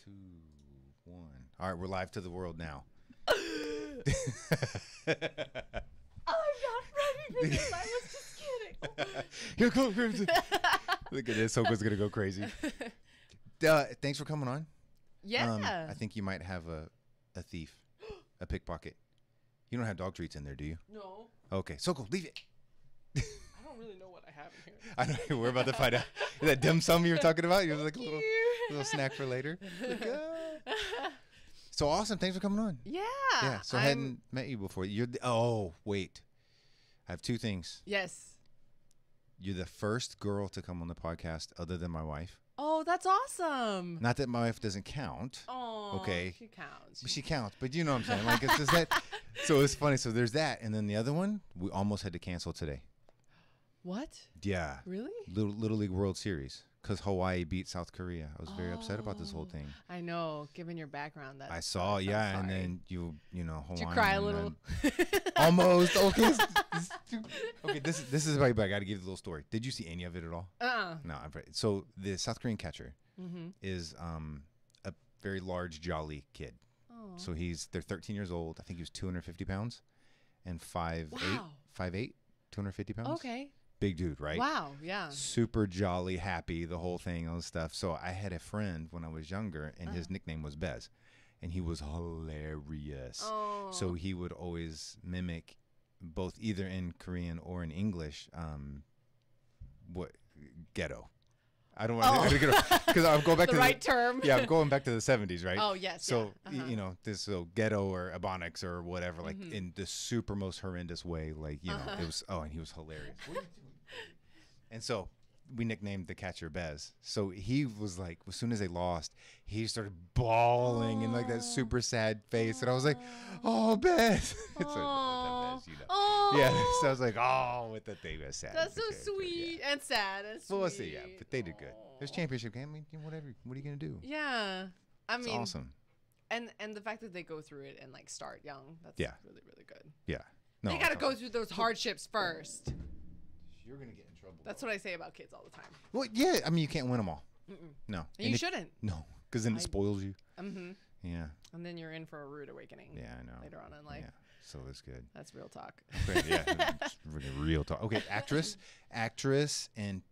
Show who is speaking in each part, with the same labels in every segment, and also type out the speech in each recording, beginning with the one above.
Speaker 1: 2, 1. All right, we're live to the world now.
Speaker 2: I'm not ready for this. I was just kidding.
Speaker 1: Here comes. Look at this. Soko's gonna go crazy. Thanks for coming on.
Speaker 2: Yeah.
Speaker 1: I think you might have a thief, a pickpocket. You don't have dog treats in there, do you?
Speaker 2: No.
Speaker 1: Okay, Soko, leave it.
Speaker 2: I don't really know what I have in here.
Speaker 1: I know. We're about to find out. Is that dim sum you were talking about? You was like a little snack for later. Like, So awesome. Thanks for coming on.
Speaker 2: Yeah.
Speaker 1: Yeah. So I hadn't met you before. Oh, wait. I have 2 things.
Speaker 2: Yes.
Speaker 1: You're the first girl to come on the podcast other than my wife.
Speaker 2: Oh, that's awesome.
Speaker 1: Not that my wife doesn't count.
Speaker 2: Oh,
Speaker 1: okay.
Speaker 2: She counts.
Speaker 1: She counts, but you know what I'm saying. Like it's just that. So it's funny. So there's that, and then the other one we almost had to cancel today.
Speaker 2: What?
Speaker 1: Yeah.
Speaker 2: Really?
Speaker 1: Little League World Series because Hawaii beat South Korea. I was very upset about this whole thing.
Speaker 2: I know. Given your background, that
Speaker 1: I saw, yeah,
Speaker 2: sorry.
Speaker 1: and then you know Hawaiian.
Speaker 2: Did you cry a little?
Speaker 1: Almost. Okay. Okay. This is right back. I got to give you a little story. Did you see any of it at all? No. So the South Korean catcher is a very large, jolly kid.
Speaker 2: Oh.
Speaker 1: So they're 13 years old. I think he was 250 pounds, and 5'8", 250 pounds.
Speaker 2: Okay.
Speaker 1: Big dude, right?
Speaker 2: Wow. Yeah.
Speaker 1: Super jolly, happy, the whole thing, all this stuff. So I had a friend when I was younger, and his nickname was Bez, and he was hilarious.
Speaker 2: Oh.
Speaker 1: So he would always mimic, both either in Korean or in English, what ghetto. I don't want to because I'm going back
Speaker 2: the
Speaker 1: to
Speaker 2: right term.
Speaker 1: Yeah, I'm going back to the 70s, right?
Speaker 2: Oh yes.
Speaker 1: So
Speaker 2: yeah.
Speaker 1: you know this ghetto or ebonics or whatever, like in the super most horrendous way, like you know it was. Oh, and he was hilarious. What are you doing? And so we nicknamed the catcher Bez. So he was like, as soon as they lost, he started bawling in like that super sad face, and I was like, "Oh, Bez!" It's like, oh, Bez, you know.
Speaker 2: Oh.
Speaker 1: Yeah. So I was like, "Oh," with the thing was sad.
Speaker 2: That's so sweet and sad and sweet.
Speaker 1: Well, we'll see. Yeah, but they did good. It was championship game. I mean, whatever. What are you gonna do?
Speaker 2: Yeah, I mean,
Speaker 1: it's awesome.
Speaker 2: And the fact that they go through it and like start young, that's really really good.
Speaker 1: Yeah. No,
Speaker 2: they gotta go through those hardships first.
Speaker 1: You're gonna get in trouble.
Speaker 2: That's what I say about kids all the time.
Speaker 1: Well, yeah. I mean, you can't win them all. No.
Speaker 2: And you shouldn't.
Speaker 1: No, because then it spoils you. Yeah.
Speaker 2: And then you're in for a rude awakening.
Speaker 1: Yeah, I know.
Speaker 2: Later on in life.
Speaker 1: Yeah. So that's good.
Speaker 2: That's real talk.
Speaker 1: Yeah. It's really real talk. Okay, actress, and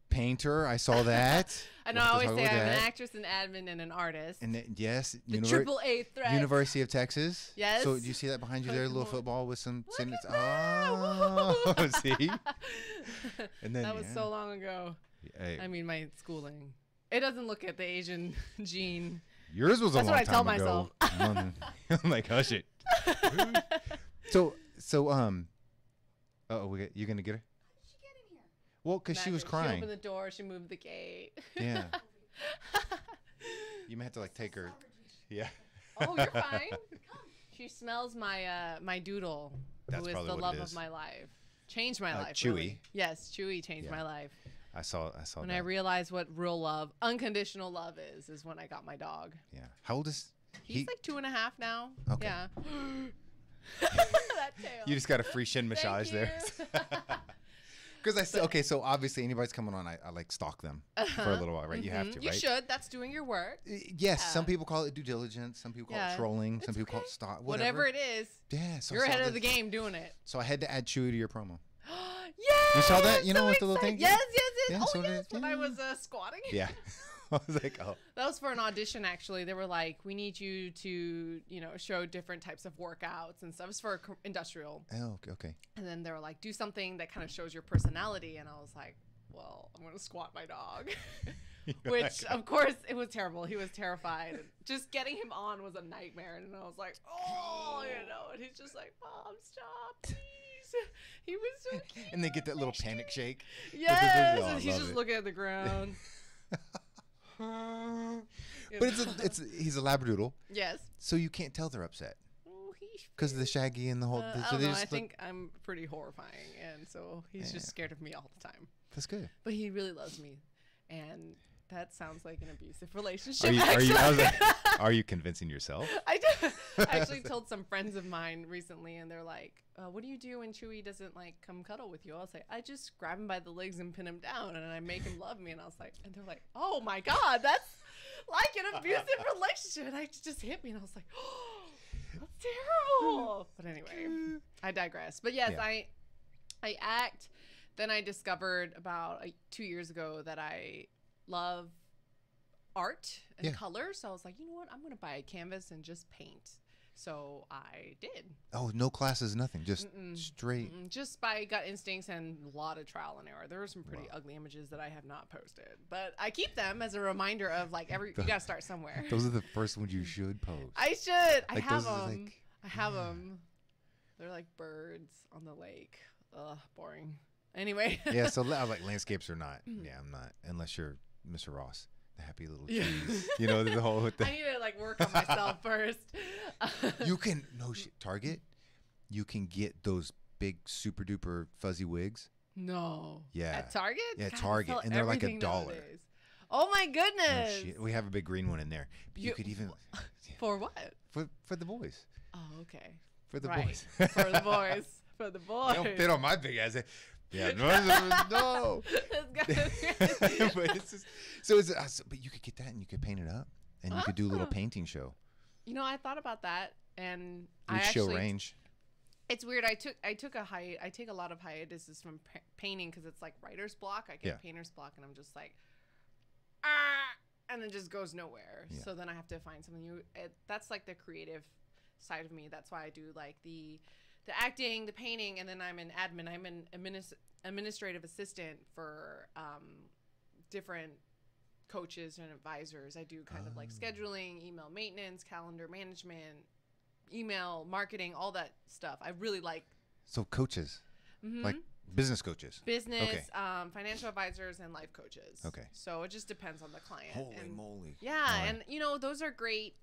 Speaker 1: painter. I saw that.
Speaker 2: I know. I always say I'm an actress, an admin, and an artist.
Speaker 1: And yes,
Speaker 2: the triple A threat.
Speaker 1: University of Texas.
Speaker 2: Yes.
Speaker 1: So do you see that behind you there? A little football with some.
Speaker 2: Oh,
Speaker 1: see. And then
Speaker 2: that was so long ago. I mean, my schooling. It doesn't look at the Asian gene.
Speaker 1: Yours was a long time ago.
Speaker 2: That's what I tell myself.
Speaker 1: I'm like, hush it. So, you gonna get her? Well, because she was crying.
Speaker 2: She opened the door. She moved the gate.
Speaker 1: Yeah. You may have to like take her. Yeah.
Speaker 2: Oh, you're fine. She smells my doodle,
Speaker 1: That's
Speaker 2: who is
Speaker 1: probably
Speaker 2: the
Speaker 1: what
Speaker 2: love
Speaker 1: it
Speaker 2: of
Speaker 1: is.
Speaker 2: my life. Changed my life.
Speaker 1: Chewy.
Speaker 2: Really. Yes, Chewy changed my life.
Speaker 1: I saw
Speaker 2: when
Speaker 1: that.
Speaker 2: I realized what real love, unconditional love is when I got my dog.
Speaker 1: Yeah. How old is he?
Speaker 2: He's like 2.5 now.
Speaker 1: Okay.
Speaker 2: Yeah. That tail.
Speaker 1: You just got a free shin massage there. Because I said, okay, so obviously anybody's coming on, I like stalk them for a little while, right? You have to, right?
Speaker 2: You should. That's doing your work.
Speaker 1: Yes.
Speaker 2: Yeah.
Speaker 1: Some people call it due diligence. Some people call it trolling. Some people call it stalk.
Speaker 2: Whatever it is.
Speaker 1: Yeah. So
Speaker 2: you're ahead of the game doing it.
Speaker 1: So I had to add Chewy to your promo.
Speaker 2: Yeah.
Speaker 1: You saw that? You know, with the little thing?
Speaker 2: Yes.
Speaker 1: Yeah,
Speaker 2: Oh,
Speaker 1: so
Speaker 2: yes. When I was squatting.
Speaker 1: Yeah. I was like, oh.
Speaker 2: That was for an audition, actually. They were like, we need you to, show different types of workouts and stuff. It was for industrial.
Speaker 1: Oh, okay.
Speaker 2: And then they were like, do something that kind of shows your personality. And I was like, well, I'm going to squat my dog. Which, of course, it was terrible. He was terrified. Just getting him on was a nightmare. And I was like, and he's just like, Mom, stop, please. He was so cute.
Speaker 1: And they get that little panic shake.
Speaker 2: Yes. And he's just looking at the ground.
Speaker 1: But he's a Labradoodle.
Speaker 2: Yes.
Speaker 1: So you can't tell they're upset.
Speaker 2: Oh,
Speaker 1: because of the shaggy and the whole.
Speaker 2: I don't know. I think I'm pretty horrifying, and so he's just scared of me all the time.
Speaker 1: That's good.
Speaker 2: But he really loves me, and that sounds like an abusive relationship.
Speaker 1: Are you convincing yourself?
Speaker 2: I did. I actually told some friends of mine recently, and they're like, what do you do when Chewy doesn't like come cuddle with you? I'll say, I just grab him by the legs and pin him down, and I make him love me. And I was like, and they're like, oh my God, that's like an abusive relationship. And I just hit me, and I was like, oh, that's terrible. But anyway, I digress. But yes, I act. Then I discovered about 2 years ago that I love art and color. So I was like, you know what? I'm going to buy a canvas and just paint. So I did.
Speaker 1: Oh, no classes, nothing. Just straight.
Speaker 2: Just by gut instincts and a lot of trial and error. There were some pretty ugly images that I have not posted. But I keep them as a reminder of like you got to start somewhere.
Speaker 1: Those are the first ones you should post.
Speaker 2: I should. Like, I have them. Like, I have them. They're like birds on the lake. Ugh, boring. Anyway.
Speaker 1: Yeah, so like landscapes are not. Yeah, I'm not. Unless you're Mr. Ross. The happy little trees. You know, the whole thing.
Speaker 2: I need to like work on myself first.
Speaker 1: You can Target. You can get those big super duper fuzzy wigs.
Speaker 2: No.
Speaker 1: Yeah.
Speaker 2: At Target?
Speaker 1: Yeah, Target, and they're like $1.
Speaker 2: Nowadays. Oh my goodness.
Speaker 1: No, we have a big green one in there. But you could even
Speaker 2: for what?
Speaker 1: For the boys.
Speaker 2: Oh, okay.
Speaker 1: For the boys.
Speaker 2: For the boys. For the boys.
Speaker 1: They don't fit on my big ass. Yeah, no. But it's just, but you could get that and you could paint it up and you could do a little painting show.
Speaker 2: You know, I thought about that, and
Speaker 1: I actually show range.
Speaker 2: It's weird. I take a lot of hiatuses from painting because it's like writer's block. I get painter's block, and I'm just like, and it just goes nowhere. Yeah. So then I have to find something new. That's like the creative side of me. That's why I do like the acting, the painting, and then I'm an admin. I'm an administrative assistant for different coaches and advisors. I do kind of like scheduling, email maintenance, calendar management, email marketing, all that stuff. I really like.
Speaker 1: So coaches, like business coaches,
Speaker 2: financial advisors, and life coaches.
Speaker 1: Okay.
Speaker 2: So it just depends on the client.
Speaker 1: Holy moly!
Speaker 2: Yeah, and you know those are great.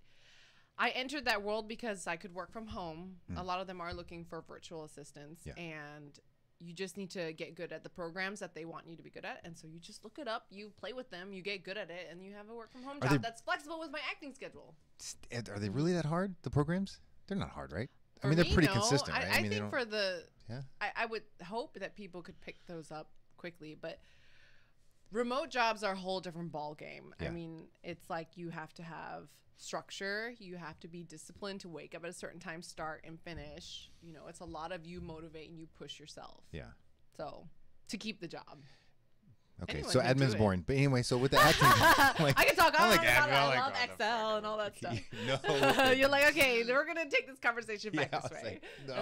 Speaker 2: I entered that world because I could work from home. A lot of them are looking for virtual assistants, and you just need to get good at the programs that they want you to be good at. And so you just look it up, you play with them, you get good at it, and you have a work from home job that's flexible with my acting schedule.
Speaker 1: Are they really that hard, the programs? They're not hard, right?
Speaker 2: For
Speaker 1: I mean, they're pretty
Speaker 2: no.
Speaker 1: consistent, right?
Speaker 2: I think for the...
Speaker 1: Yeah.
Speaker 2: I would hope that people could pick those up quickly, but remote jobs are a whole different ball game.
Speaker 1: Yeah.
Speaker 2: I mean, it's like you have to have structure, you have to be disciplined to wake up at a certain time, start and finish. You know, it's a lot of you motivate and you push yourself.
Speaker 1: Yeah.
Speaker 2: So to keep the job.
Speaker 1: Okay,
Speaker 2: Anyone
Speaker 1: so
Speaker 2: can
Speaker 1: admin's
Speaker 2: do it.
Speaker 1: boring, but anyway, so with the acting,
Speaker 2: I can talk all
Speaker 1: like
Speaker 2: about
Speaker 1: admin,
Speaker 2: it. I
Speaker 1: like,
Speaker 2: love Excel and all that stuff.
Speaker 1: No.
Speaker 2: You're like, okay, we're gonna take this conversation back this way.
Speaker 1: Like,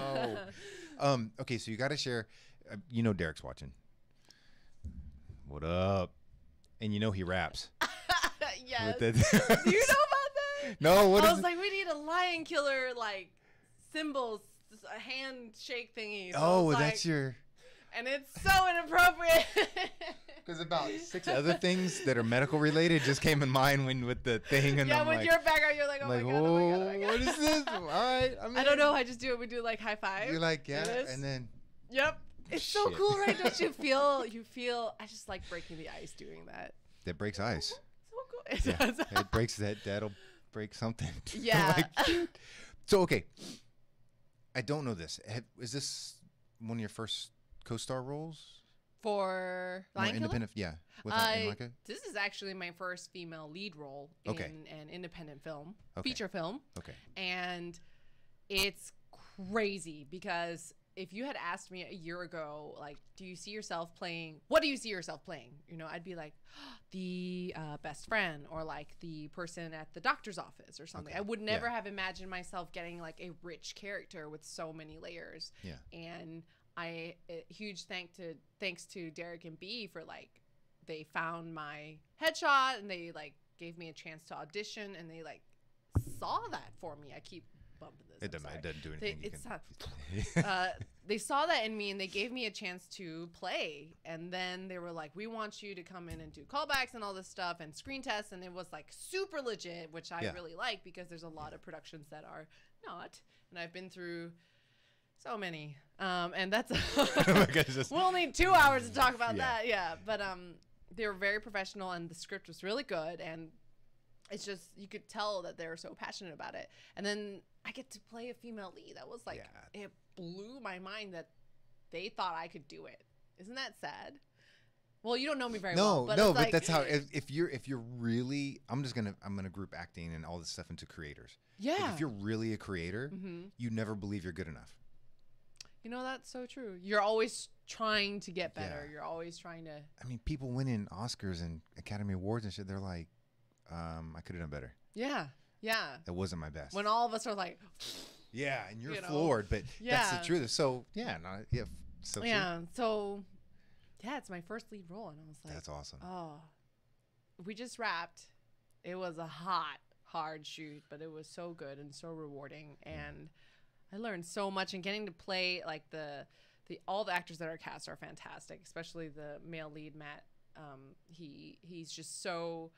Speaker 1: no. Okay, so you got to share. You know, Derrick's watching. What up? And you know he raps.
Speaker 2: Yes.
Speaker 1: Do
Speaker 2: you know about that?
Speaker 1: No. What
Speaker 2: I
Speaker 1: is
Speaker 2: was like, we need a lion killer like symbols, a handshake thingy. So
Speaker 1: oh,
Speaker 2: like,
Speaker 1: that's your.
Speaker 2: And it's so inappropriate.
Speaker 1: Because about 6 other things that are medical related just came in mind with the thing. And
Speaker 2: yeah,
Speaker 1: I'm
Speaker 2: with
Speaker 1: like,
Speaker 2: your background, you're like, oh my God, oh my God, oh my God.
Speaker 1: What is this? All right.
Speaker 2: I don't know. I just do it. We do like high five.
Speaker 1: You're like, yeah. And then.
Speaker 2: Yep. It's so cool, right? Don't you feel, I just like breaking the ice doing that.
Speaker 1: That breaks ice.
Speaker 2: So cool.
Speaker 1: Yeah, it breaks that'll break something.
Speaker 2: Yeah.
Speaker 1: Like, so, okay. I don't know this. Is this one of your first co-star roles?
Speaker 2: For Lion Killer?
Speaker 1: Independent, yeah. With
Speaker 2: this is actually my first female lead role in an independent film, feature film.
Speaker 1: Okay.
Speaker 2: And it's crazy because if you had asked me a year ago, like, what do you see yourself playing? You know, I'd be like, the best friend or like the person at the doctor's office or something. I would never have imagined myself getting like a rich character with so many layers.
Speaker 1: Yeah.
Speaker 2: And huge thanks to Derrick and B for like, they found my headshot and they like gave me a chance to audition and they like saw that for me. I keep bumping this. It
Speaker 1: doesn't do anything.
Speaker 2: They saw that in me and they gave me a chance to play. And then they were like, we want you to come in and do callbacks and all this stuff and screen tests. And it was like super legit, which I really like because there's a lot of productions that are not. And I've been through so many. And that's we'll need 2 hours to talk about that. Yeah. But they were very professional and the script was really good. And it's just, you could tell that they were so passionate about it. And then I get to play a female lead. That was like, it blew my mind that they thought I could do it. Isn't that sad? Well, you don't know me very well. But
Speaker 1: no,
Speaker 2: but
Speaker 1: that's how. If you're really, I'm gonna group acting and all this stuff into creators.
Speaker 2: Yeah.
Speaker 1: Like if you're really a creator, you never believe you're good enough.
Speaker 2: You know, that's so true. You're always trying to get better.
Speaker 1: Yeah.
Speaker 2: You're always trying to.
Speaker 1: I mean, people winning Oscars and Academy Awards and shit. They're like, I could have done better.
Speaker 2: Yeah. Yeah.
Speaker 1: That wasn't my best.
Speaker 2: When all of us are like.
Speaker 1: Yeah, and you're floored, but that's the truth. So yeah, so
Speaker 2: yeah. True. So yeah, it's my first lead role, and I was like,
Speaker 1: that's awesome.
Speaker 2: Oh, we just wrapped. It was a hard shoot, but it was so good and so rewarding, and I learned so much. And getting to play like all the actors that are cast are fantastic, especially the male lead Matt. He's just so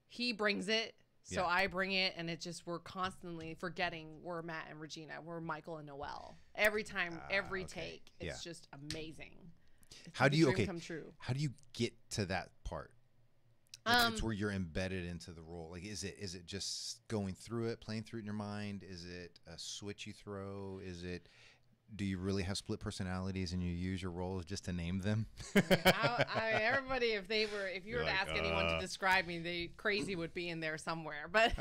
Speaker 2: he brings it. So I bring it, and it just we're constantly forgetting we're Matt and Regina, we're Michael and Noelle. Every time, every take, it's just amazing. It's
Speaker 1: how do you
Speaker 2: come true.
Speaker 1: How do you get to that part? Like it's where you're embedded into the role. Like, is it just going through it, playing through it in your mind? Is it a switch you throw? Do you really have split personalities and you use your roles just to name them?
Speaker 2: Everybody, if you were to ask anyone to describe me, they crazy would be in there somewhere. But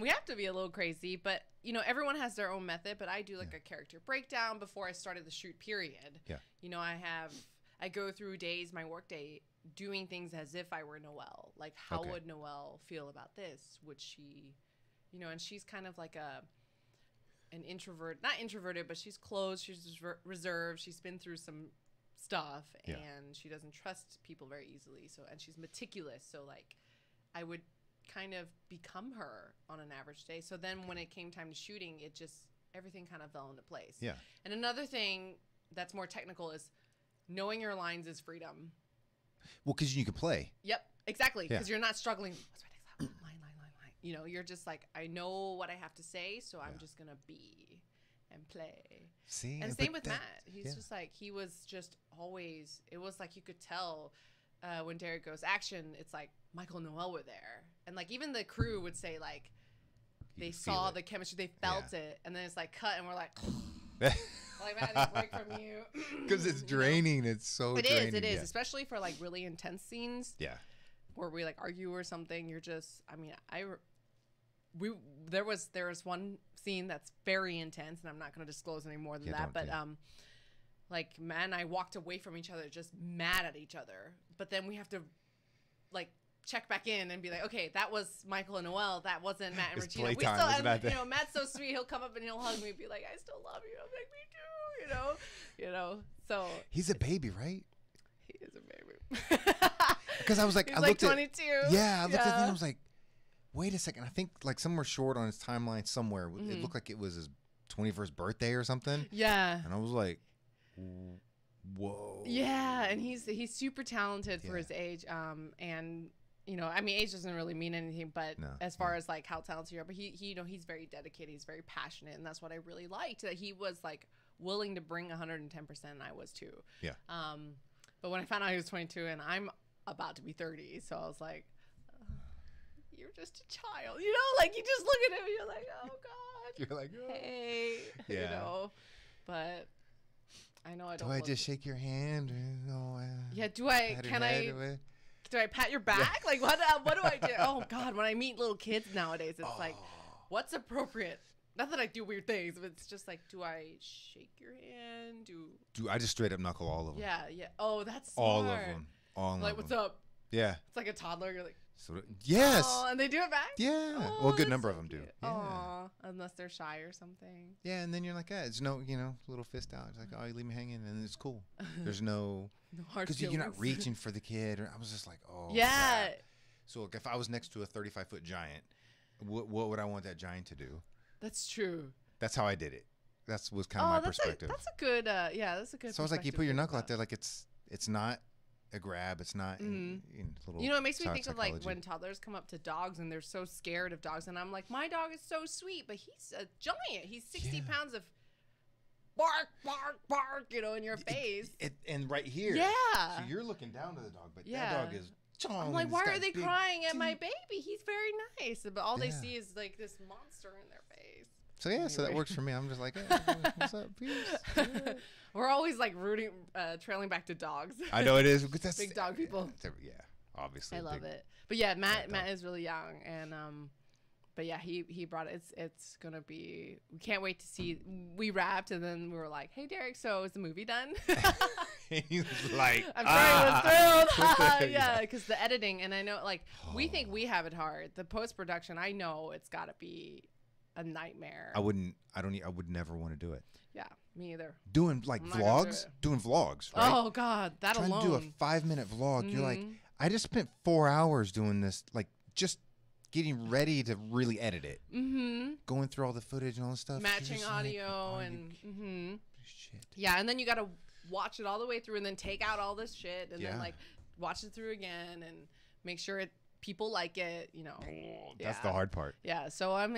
Speaker 2: we have to be a little crazy. But you know, everyone has their own method. But I do like a character breakdown before I started the shoot period.
Speaker 1: Yeah.
Speaker 2: You know, I go through my work day, doing things as if I were Noelle. Like, how would Noelle feel about this? Would she, you know, and she's kind of like an introvert, not introverted, but she's closed. She's reserved. She's been through some stuff, and she doesn't trust people very easily. So, and she's meticulous. So, like, I would kind of become her on an average day. So then, when it came time to shooting, everything kind of fell into place. Yeah. And another thing that's more technical is knowing your lines is freedom.
Speaker 1: Well, because you can play.
Speaker 2: Yep, exactly. Because you're not struggling. What's my next line? You know, you're just like, I know what I have to say, so I'm just going to be and play.
Speaker 1: See?
Speaker 2: And same with Matt. He's just like, he was just always, it was like you could tell when Derrick goes action, it's like Michael and Noelle were there. And like even the crew would say like, they saw the chemistry, they felt it. And then it's like cut and we're like, like man, I need a break from you.
Speaker 1: Because it's draining. You know? It's so draining.
Speaker 2: It is. Especially for like really intense scenes. Yeah. Where we like argue or something. You're just, I mean, there was one scene that's very intense, and I'm not going to disclose any more than that. But like Matt and I walked away from each other, just mad at each other. But then we have to like check back in and be like, okay, that was Michael and Noelle. That wasn't Matt and Regina. We still, and, you know, Matt's so sweet. He'll come up and he'll hug me and be like, I still love you. I'm like, me too. You know. So
Speaker 1: he's a baby, right?
Speaker 2: He is a baby.
Speaker 1: Because I was like,
Speaker 2: he's I looked like 22.
Speaker 1: I looked at him and I was like, wait a second. I think like somewhere short on his timeline somewhere, it looked like it was his 21st birthday or something. Yeah. And I was like, whoa.
Speaker 2: Yeah, and he's super talented for his age. And you know, I mean, age doesn't really mean anything, but as far as like how talented you are, but he you know, he's very dedicated. He's very passionate, and that's what I really liked. That he was like willing to bring 110%. And I was too. Yeah. But when I found out he was 22, and I'm about to be 30, so I was like, you're just a child, you know, like you just look at him and you're like, oh god,
Speaker 1: you're like, oh.
Speaker 2: Hey, you know. But I know I don't.
Speaker 1: Do I just shake your hand?
Speaker 2: Yeah. Do I pat your back? Like what do I do? Oh god, when I meet little kids nowadays, it's like, what's appropriate? Not that I do weird things, but it's just like, do I shake your hand?
Speaker 1: Do I just straight up knuckle all of them?
Speaker 2: Yeah, yeah. Oh, that's smart.
Speaker 1: All of them. All of them.
Speaker 2: Like, what's up?
Speaker 1: Yeah.
Speaker 2: It's like a toddler. You're like,
Speaker 1: yes.
Speaker 2: Oh, and they do it back?
Speaker 1: Yeah.
Speaker 2: Oh,
Speaker 1: well, a good number of them do. Yeah.
Speaker 2: Aw, unless they're shy or something.
Speaker 1: Yeah, and then you're like, it's no, you know, little fist out. It's like, oh, you leave me hanging, and it's cool. There's no
Speaker 2: hard
Speaker 1: because you're not reaching for the kid. Or I was just like, oh.
Speaker 2: Yeah.
Speaker 1: God. So look, if I was next to a 35-foot giant, what would I want that giant to do?
Speaker 2: That's true.
Speaker 1: That's how I did it. That was kind of my perspective.
Speaker 2: That's a good, that's a good.
Speaker 1: So I was like, you put your knuckle out there, like it's not a grab. It's not. Little
Speaker 2: you know, it makes me think of like when toddlers come up to dogs and they're so scared of dogs, and I'm like, my dog is so sweet, but he's a giant. He's 60 pounds of bark, bark, bark, you know, in your face.
Speaker 1: And right here.
Speaker 2: Yeah.
Speaker 1: So you're looking down to the dog, but that dog is.
Speaker 2: I'm like, why are they crying at my baby? He's very nice, but all they see is like this monster in their face.
Speaker 1: So yeah, so that works for me. I'm just like, hey, what's up, peace? Yeah.
Speaker 2: We're always like trailing back to dogs.
Speaker 1: I know it is. Because that's,
Speaker 2: big dog people.
Speaker 1: Yeah, obviously.
Speaker 2: I love it. But yeah, Matt is really young, and but yeah, he brought it. It's gonna be. We can't wait to see. We wrapped, and then we were like, "Hey, Derrick, so is the movie done?"
Speaker 1: He was like,
Speaker 2: "I'm sure he was thrilled." Yeah, because the editing, and I know, like, we think we have it hard. The post production, I know it's got to be a nightmare.
Speaker 1: I would never want to do it.
Speaker 2: Yeah, me either.
Speaker 1: Doing like vlogs, right?
Speaker 2: Oh God, that
Speaker 1: Trying
Speaker 2: alone.
Speaker 1: to do a 5-minute vlog. You're like, I just spent 4 hours doing this, like just getting ready to really edit it. Going through all the footage and all the stuff.
Speaker 2: Matching audio
Speaker 1: like,
Speaker 2: and
Speaker 1: shit.
Speaker 2: Yeah, and then you got to watch it all the way through and then take out all this shit and then like watch it through again and make sure people like it, you know.
Speaker 1: That's the hard part.
Speaker 2: Yeah, so I'm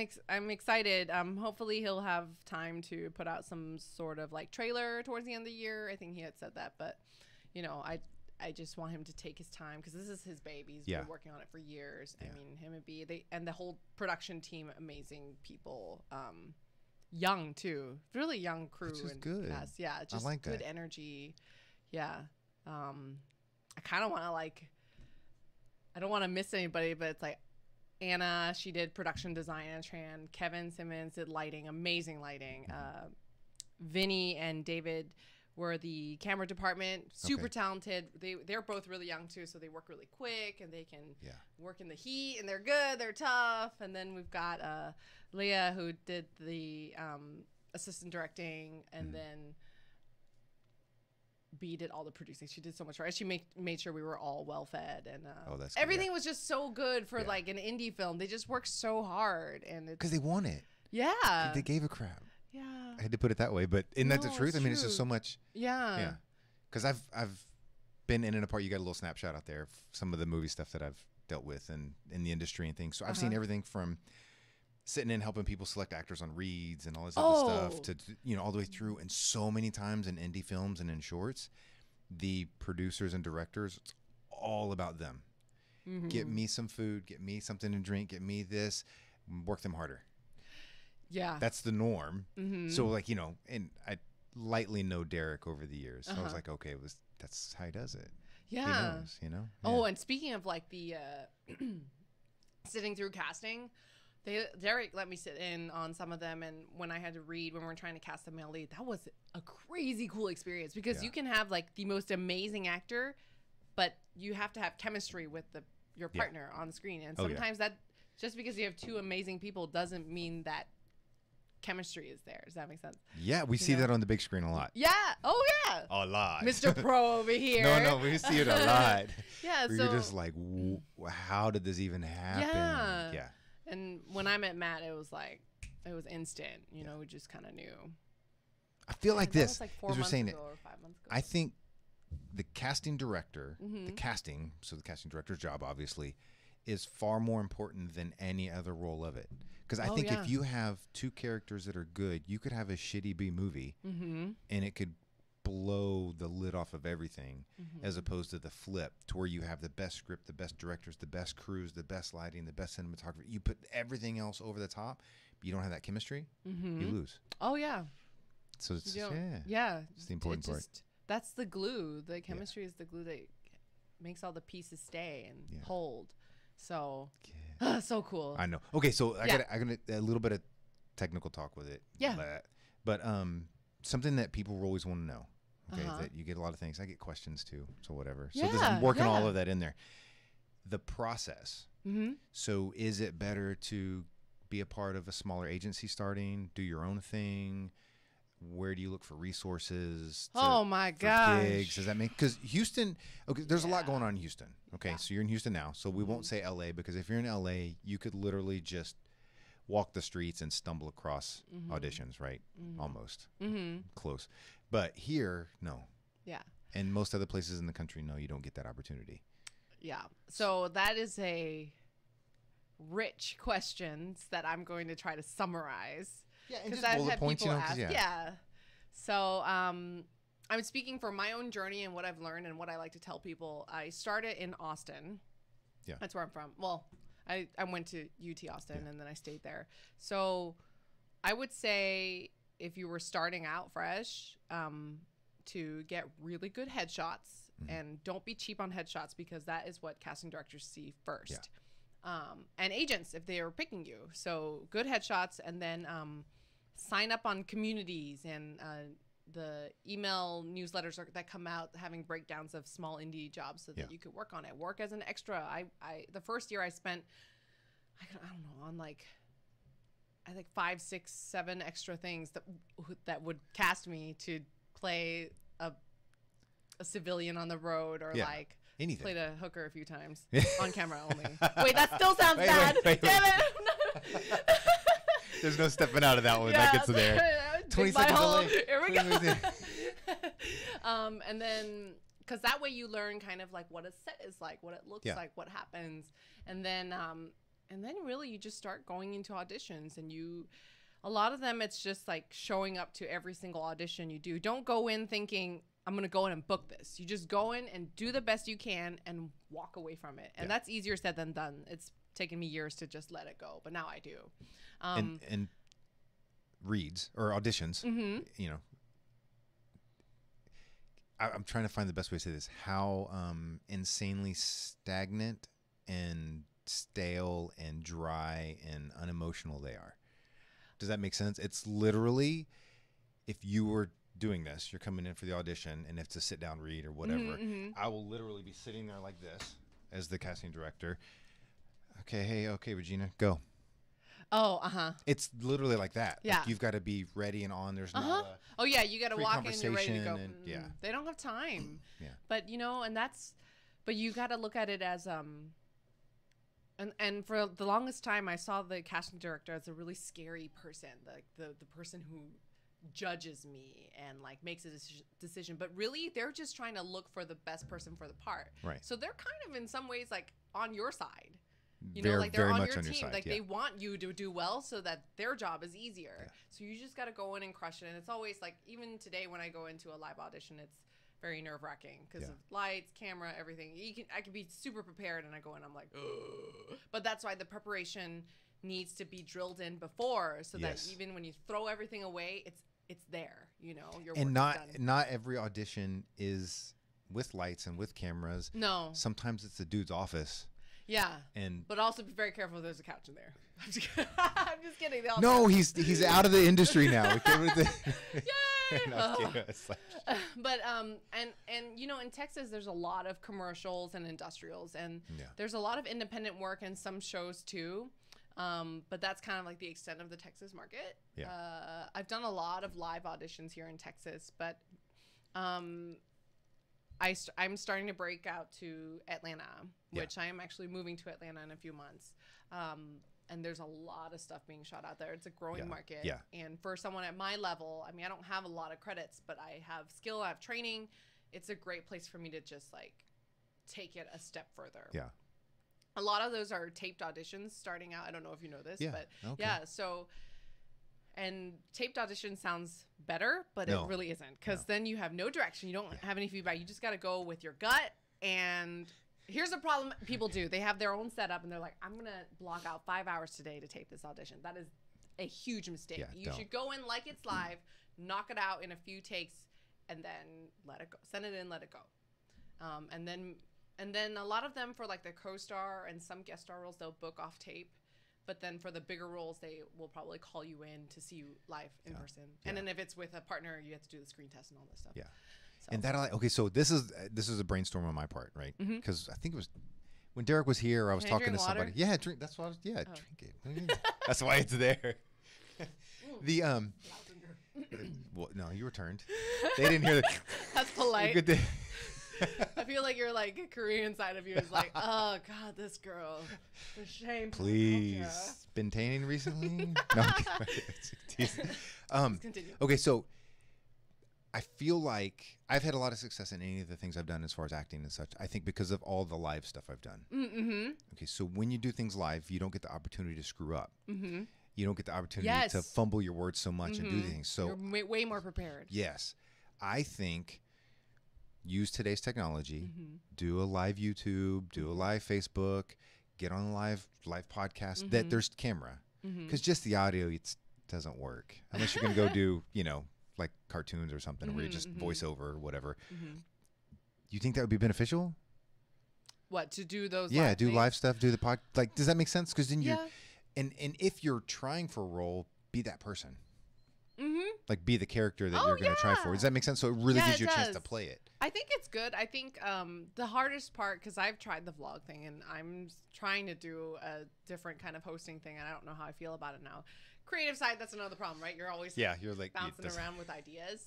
Speaker 2: excited. Hopefully he'll have time to put out some sort of like trailer towards the end of the year. I think he had said that, but you know, I just want him to take his time because this is his baby. He's been working on it for years. I mean, him and B, and the whole production team, amazing people. Young too, really young crew.
Speaker 1: Which is
Speaker 2: and
Speaker 1: good.
Speaker 2: Cast. Yeah, just
Speaker 1: I like
Speaker 2: good
Speaker 1: that.
Speaker 2: energy. Yeah, I kind of want to like. I don't want to miss anybody, but it's like Anna. She did production design and Tran. Kevin Simmons did lighting, amazing lighting. Vinny and David were the camera department, super talented. They're both really young too, so they work really quick and they can work in the heat and they're good, they're tough. And then we've got Leah who did the assistant directing, and then B did all the producing. She did so much right. She made sure we were all well fed, and
Speaker 1: that's good,
Speaker 2: everything was just so good for like an indie film. They just worked so hard, and
Speaker 1: because they want it.
Speaker 2: Yeah,
Speaker 1: they gave a crap.
Speaker 2: Yeah,
Speaker 1: I had to put it that way, but isn't that the truth? I mean, it's just so much.
Speaker 2: Yeah.
Speaker 1: Because I've been in and apart. You got a little snapshot out there of some of the movie stuff that I've dealt with and in the industry and things. So I've seen everything from sitting in helping people select actors on reads and all this other stuff to, you know, all the way through. And so many times in indie films and in shorts, the producers and directors, it's all about them. Get me some food, get me something to drink, get me this, work them harder.
Speaker 2: Yeah.
Speaker 1: That's the norm. So like, you know, and I lightly know Derrick over the years. So I was like, okay, that's how he does it.
Speaker 2: Yeah.
Speaker 1: He knows, you know?
Speaker 2: Oh, and speaking of like the sitting through casting, Derrick let me sit in on some of them, and when I had to read when we were trying to cast the male lead, that was a crazy cool experience because you can have like the most amazing actor, but you have to have chemistry with your partner on the screen, and sometimes that just because you have two amazing people doesn't mean that chemistry is there. Does that make sense?
Speaker 1: Yeah, we see that on the big screen a lot.
Speaker 2: Yeah. Oh yeah.
Speaker 1: A lot.
Speaker 2: Mr. Pro over here.
Speaker 1: No, we see it a lot.
Speaker 2: Yeah. So
Speaker 1: you're just like, how did this even happen? Yeah.
Speaker 2: And when I met Matt, it was instant. You know, we just kind of knew.
Speaker 1: I feel like this.
Speaker 2: Like
Speaker 1: 4 months ago
Speaker 2: or 5 months ago.
Speaker 1: I think the casting director, the casting director's job, obviously, is far more important than any other role of it. Because I think if you have two characters that are good, you could have a shitty B movie, and it could blow the lid off of everything, as opposed to the flip, to where you have the best script, the best directors, the best crews, the best lighting, the best cinematography. You put everything else over the top, but you don't have that chemistry, you lose.
Speaker 2: Oh yeah.
Speaker 1: So it's it's the important part.
Speaker 2: That's the glue. The chemistry is the glue that makes all the pieces stay and hold. So, so cool.
Speaker 1: I know. Okay, so I got a little bit of technical talk with it.
Speaker 2: Yeah.
Speaker 1: But something that people always want to know. Okay, that you get a lot of things. I get questions too. So whatever. So I'm working all of that in there. The process. So is it better to be a part of a smaller agency starting, do your own thing? Where do you look for resources?
Speaker 2: Oh my gosh.
Speaker 1: Gigs? Does that make, because Houston, okay, there's a lot going on in Houston. Okay, so you're in Houston now. So we won't say LA, because if you're in LA, you could literally just walk the streets and stumble across auditions, right? Almost. Close. But here, no.
Speaker 2: Yeah.
Speaker 1: And most other places in the country, no, you don't get that opportunity.
Speaker 2: Yeah. So that is a rich questions that I'm going to try to summarize.
Speaker 1: Yeah, and just bullet points, you know,
Speaker 2: yeah. So I'm speaking for my own journey and what I've learned and what I like to tell people. I started in Austin. Yeah. That's where I'm from. Well, I went to UT Austin and then I stayed there. So I would say if you were starting out fresh, to get really good headshots, and don't be cheap on headshots, because that is what casting directors see first. And agents, if they are picking you. So good headshots, and then sign up on communities and the email newsletters that come out having breakdowns of small indie jobs so that you could work on it. Work as an extra. I the first year I spent, I don't know, on like, I think 5, 6, 7 extra things that would cast me to play a civilian on the road, or like
Speaker 1: anything.
Speaker 2: Played a hooker a few times on camera only. Wait, that still sounds bad. Damn it.
Speaker 1: There's no stepping out of that one. That gets there. 20 seconds delay.
Speaker 2: Here we go. And then, because that way you learn kind of like what a set is like, what it looks like, what happens, and then really you just start going into auditions, and a lot of them it's just like showing up to every single audition you do. Don't go in thinking I'm going to go in and book this. You just go in and do the best you can and walk away from it. And that's easier said than done. It's taken me years to just let it go, but now I do.
Speaker 1: And reads or auditions, you know, I'm trying to find the best way to say this, how insanely stagnant and stale and dry and unemotional they are. Does that make sense? It's literally, if you were doing this, you're coming in for the audition, and if it's a sit down read or whatever, I will literally be sitting there like this as the casting director. Okay, Regina, go.
Speaker 2: Oh,
Speaker 1: It's literally like that.
Speaker 2: Yeah.
Speaker 1: Like, you've got to be ready and on. There's not
Speaker 2: oh yeah, you got to walk in, you're ready to go.
Speaker 1: And,
Speaker 2: They don't have time.
Speaker 1: But
Speaker 2: you know, but you got to look at it as and for the longest time I saw the casting director as a really scary person, like the person who judges me and like makes a decision, but really they're just trying to look for the best person for the part.
Speaker 1: Right.
Speaker 2: So they're kind of in some ways like on your side. You know, like they're on your team. Like they want you to do well so that their job is easier. Yeah. So you just got to go in and crush it. And it's always like, even today when I go into a live audition, it's very nerve wracking because of lights, camera, everything. I can be super prepared and I go in, I'm like, ugh. But that's why the preparation needs to be drilled in before, so that even when you throw everything away, it's there. You know, your work is done.
Speaker 1: Not every audition is with lights and with cameras.
Speaker 2: No.
Speaker 1: Sometimes it's the dude's office.
Speaker 2: Yeah,
Speaker 1: but
Speaker 2: also be very careful. There's a couch in there. I'm just kidding.
Speaker 1: No, he's out of the industry now.
Speaker 2: Yay!
Speaker 1: No,
Speaker 2: but and you know, in Texas, there's a lot of commercials and industrials, and there's a lot of independent work and some shows too. But that's kind of like the extent of the Texas market.
Speaker 1: Yeah.
Speaker 2: I've done a lot of live auditions here in Texas, but I'm starting to break out to Atlanta, which I am actually moving to Atlanta in a few months. And there's a lot of stuff being shot out there. It's a growing market.
Speaker 1: Yeah.
Speaker 2: And for someone at my level, I mean, I don't have a lot of credits, but I have skill, I have training. It's a great place for me to just like take it a step further.
Speaker 1: Yeah.
Speaker 2: A lot of those are taped auditions starting out. I don't know if you know this, but so, and taped audition sounds better, but it really isn't, because then you have no direction. You don't have any feedback. You just got to go with your gut. And here's the problem people do. They have their own setup and they're like, I'm going to block out 5 hours today to tape this audition. That is a huge mistake.
Speaker 1: Yeah,
Speaker 2: you should go in like it's live, knock it out in a few takes, and then let it go. Send it in, let it go. And then a lot of them, for like the co-star and some guest star roles, they'll book off tape. But then for the bigger roles, they will probably call you in to see you live in person. And then if it's with a partner, you have to do the screen test and all this stuff. Yeah. So.
Speaker 1: And that so this is a brainstorm on my part, right? Because I think it was when Derrick was here, I was talking to somebody. Yeah, drink. That's why drink it. That's why it's there. The well, no, you returned. They didn't hear that.
Speaker 2: That's polite. I feel like your like Korean side of you is like, oh God, this girl, the shame.
Speaker 1: Please, been tanning recently? No.
Speaker 2: Continue.
Speaker 1: Okay, so I feel like I've had a lot of success in any of the things I've done as far as acting and such. I think because of all the live stuff I've done. Okay, so when you do things live, you don't get the opportunity to screw up. You don't get the opportunity to fumble your words so much and do things. So
Speaker 2: you're way more prepared.
Speaker 1: Yes, I think. Use today's technology, do a live YouTube, do a live Facebook, get on a live podcast that there's camera. Because just the audio, doesn't work unless you're gonna go do, you know, like cartoons or something where you just voiceover or whatever. You think that would be beneficial?
Speaker 2: What, to do those?
Speaker 1: Yeah,
Speaker 2: live
Speaker 1: do
Speaker 2: things?
Speaker 1: live stuff, do the pod. Like, does that make sense? Because then you, and if you're trying for a role, be that person. Like, be the character that you're going to try for. Does that make sense? So it really gives you a chance to play it.
Speaker 2: I think it's good. I think the hardest part, because I've tried the vlog thing, and I'm trying to do a different kind of hosting thing, and I don't know how I feel about it now. Creative side, that's another problem, right? You're always
Speaker 1: you're like
Speaker 2: bouncing around with ideas.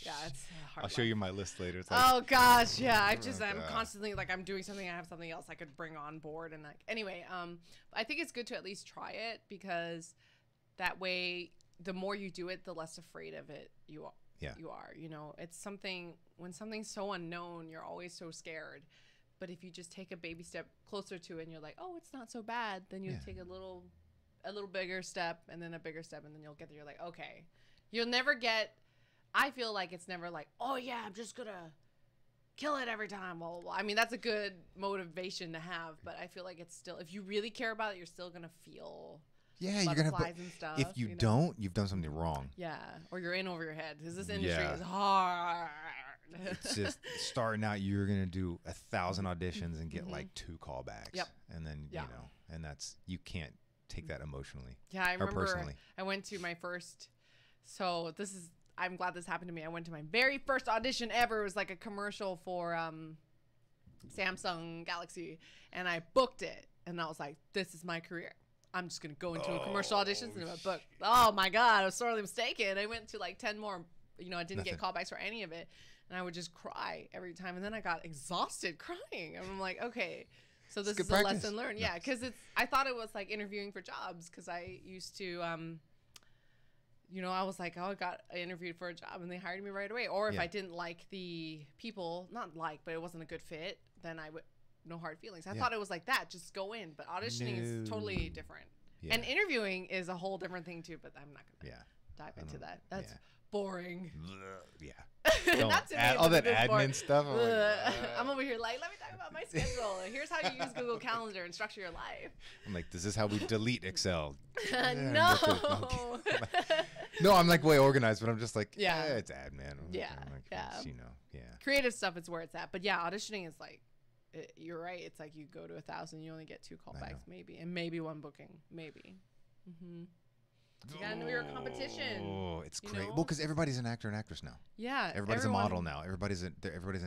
Speaker 2: Yeah, it's hard.
Speaker 1: I'll show you my list later. It's like,
Speaker 2: oh gosh, yeah. I'm constantly like, I'm doing something, I have something else I could bring on board, and like anyway, I think it's good to at least try it, because that way, the more you do it, the less afraid of it you are. You are. You know, it's something, when something's so unknown, you're always so scared. But if you just take a baby step closer to it, and you're like, oh, it's not so bad, then you take a little bigger step, and then a bigger step, and then you'll get there. You're like, okay. You'll never get, I feel like it's never like, oh yeah, I'm just gonna kill it every time. Well, I mean, that's a good motivation to have, but I feel like it's still, if you really care about it, you're still gonna feel
Speaker 1: you're gonna.
Speaker 2: and stuff,
Speaker 1: if you don't, you've done something wrong.
Speaker 2: Yeah, or you're in over your head, because this industry is hard.
Speaker 1: It's just starting out. You're gonna do 1,000 auditions and get like 2 callbacks, and then you know, and that's, you can't take that emotionally. Yeah, I remember. Personally. I
Speaker 2: went to my first. So this is. I'm glad this happened to me. I went to my very first audition ever. It was like a commercial for Samsung Galaxy, and I booked it, and I was like, "This is my career. I'm just gonna go into a commercial auditions and a book." Oh my god, I was sorely mistaken. I went to like 10 more. You know, I didn't get callbacks for any of it, and I would just cry every time, and then I got exhausted crying, and I'm like, okay. So this is a lesson learned. Yeah, because I thought it was like interviewing for jobs, because I used to, you know, I was like, oh, I interviewed for a job and they hired me right away. Or if I didn't like the people, not like, but it wasn't a good fit, then I would, no hard feelings. I thought it was like that, just go in. But auditioning is totally different. Yeah. And interviewing is a whole different thing too, but I'm not going to dive into that. That's boring.
Speaker 1: Yeah.
Speaker 2: Not to
Speaker 1: all that admin stuff.
Speaker 2: I'm over here like, let me talk about my schedule. Here's how you use Google Calendar and structure your life.
Speaker 1: I'm like, this is how we delete Excel.
Speaker 2: No.
Speaker 1: No, I'm like way organized, but I'm just like, it's admin. You know,
Speaker 2: creative stuff is where it's at. But yeah, auditioning is like, you're right. It's like you go to 1,000, you only get 2 callbacks, maybe, and maybe 1 booking, maybe. You gotta know your competition.
Speaker 1: Oh, it's great. Well, because everybody's an actor and actress now.
Speaker 2: Yeah,
Speaker 1: everybody's a model now. Everybody's in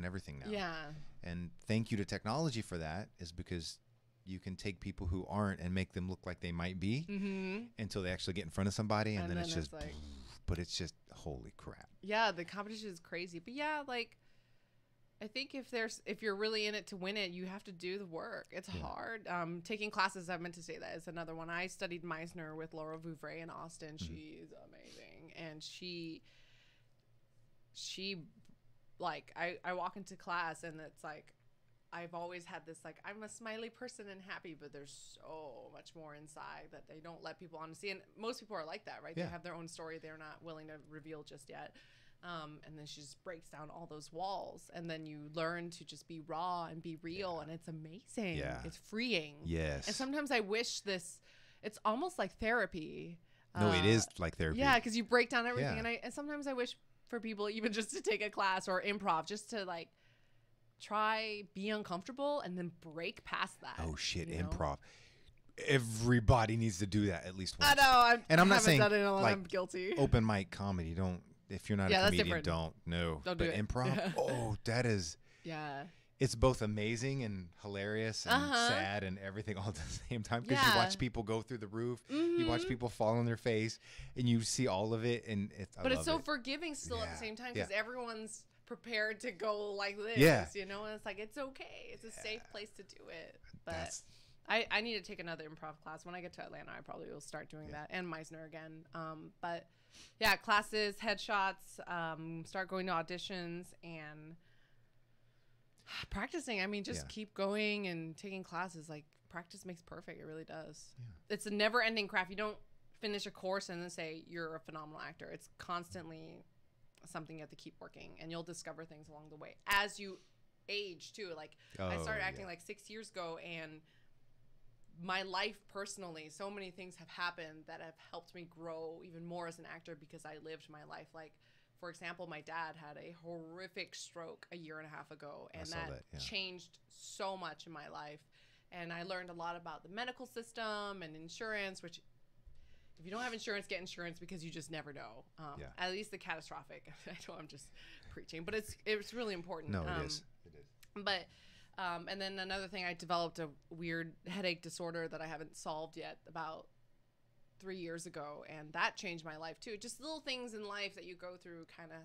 Speaker 1: everything now.
Speaker 2: Yeah.
Speaker 1: And thank you to technology for that, is because you can take people who aren't and make them look like they might be until they actually get in front of somebody, and then it's just like, but it's just holy crap. Yeah,
Speaker 2: the competition is crazy. But yeah, like, I think if you're really in it to win it, you have to do the work. It's hard. Taking classes, I meant to say that, is another one. I studied Meisner with Laura Vouvray in Austin. She's amazing. And she like, I walk into class and it's like, I've always had this, like, I'm a smiley person and happy, but there's so much more inside that they don't let people on to see. And most people are like that, right? They have their own story they're not willing to reveal just yet. And then she just breaks down all those walls, and then you learn to just be raw and be real, and it's amazing. It's freeing.
Speaker 1: Yes.
Speaker 2: And sometimes I wish it's almost like therapy.
Speaker 1: No, it is like therapy.
Speaker 2: Yeah, because you break down everything, and sometimes I wish for people even just to take a class or improv, just to like try, be uncomfortable, and then break past that.
Speaker 1: Oh shit, improv. Everybody needs to do that at least once.
Speaker 2: I know.
Speaker 1: I'm not saying
Speaker 2: done it
Speaker 1: like
Speaker 2: I'm guilty.
Speaker 1: Open mic comedy. Don't. If you're not a comedian, don't do it. Improv, that is, it's both amazing and hilarious and sad and everything all at the same time, because you watch people go through the roof, you watch people fall on their face, and you see all of it, and
Speaker 2: but it's so forgiving still at the same time, because everyone's prepared to go like this, you know, and it's like, it's okay, it's a safe place to do it. But I need to take another improv class when I get to Atlanta. I probably will start doing that, and Meisner again. But yeah, classes, headshots, start going to auditions and practicing. I mean, just keep going and taking classes. Like, practice makes perfect. It really does. Yeah. It's a never-ending craft. You don't finish a course and then say you're a phenomenal actor. It's constantly something you have to keep working, and you'll discover things along the way as you age too. Like, I started acting like 6 years ago, and my life personally, so many things have happened that have helped me grow even more as an actor because I lived my life. Like, for example, my dad had a horrific stroke a year and a half ago, and that changed so much in my life. And I learned a lot about the medical system and insurance, which if you don't have insurance, get insurance because you just never know. At least the catastrophic. I know I'm just preaching, but it's really important.
Speaker 1: No, it is. It is.
Speaker 2: But and then another thing, I developed a weird headache disorder that I haven't solved yet about 3 years ago, and that changed my life too. Just little things in life that you go through kind of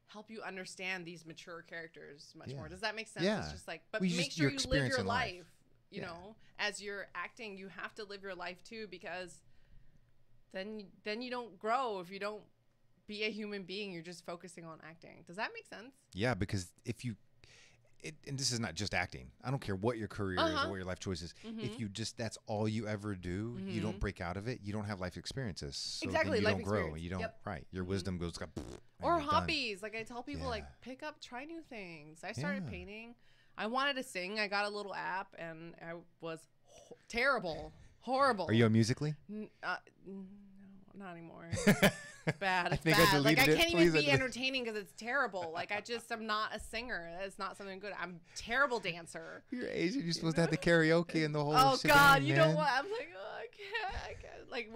Speaker 2: help you understand these mature characters much more. Does that make sense?
Speaker 1: Yeah.
Speaker 2: It's just like, but make sure you live your life. You know, as you're acting, you have to live your life too, because then you don't grow if you don't be a human being. You're just focusing on acting. Does that make sense?
Speaker 1: Yeah, because if you, and this is not just acting. I don't care what your career is or what your life choice is. If you just, that's all you ever do, you don't break out of it, you don't have life experiences. So
Speaker 2: exactly.
Speaker 1: You
Speaker 2: life
Speaker 1: don't grow.
Speaker 2: Experience.
Speaker 1: You don't, your wisdom goes,
Speaker 2: or hobbies. Like I tell people, like pick up, try new things. I started painting. I wanted to sing. I got a little app, and I was terrible, horrible.
Speaker 1: Are you on Musical.ly?
Speaker 2: No, not anymore. Bad. It's
Speaker 1: think
Speaker 2: bad.
Speaker 1: I
Speaker 2: like I
Speaker 1: deleted
Speaker 2: can't
Speaker 1: it.
Speaker 2: even
Speaker 1: Please,
Speaker 2: be entertaining because it's terrible. Like I'm not a singer. It's not something good. I'm a terrible dancer.
Speaker 1: You're Asian. You're supposed to have the karaoke and the whole.
Speaker 2: Oh God, you
Speaker 1: man.
Speaker 2: know what? I'm like, oh, I can't. Like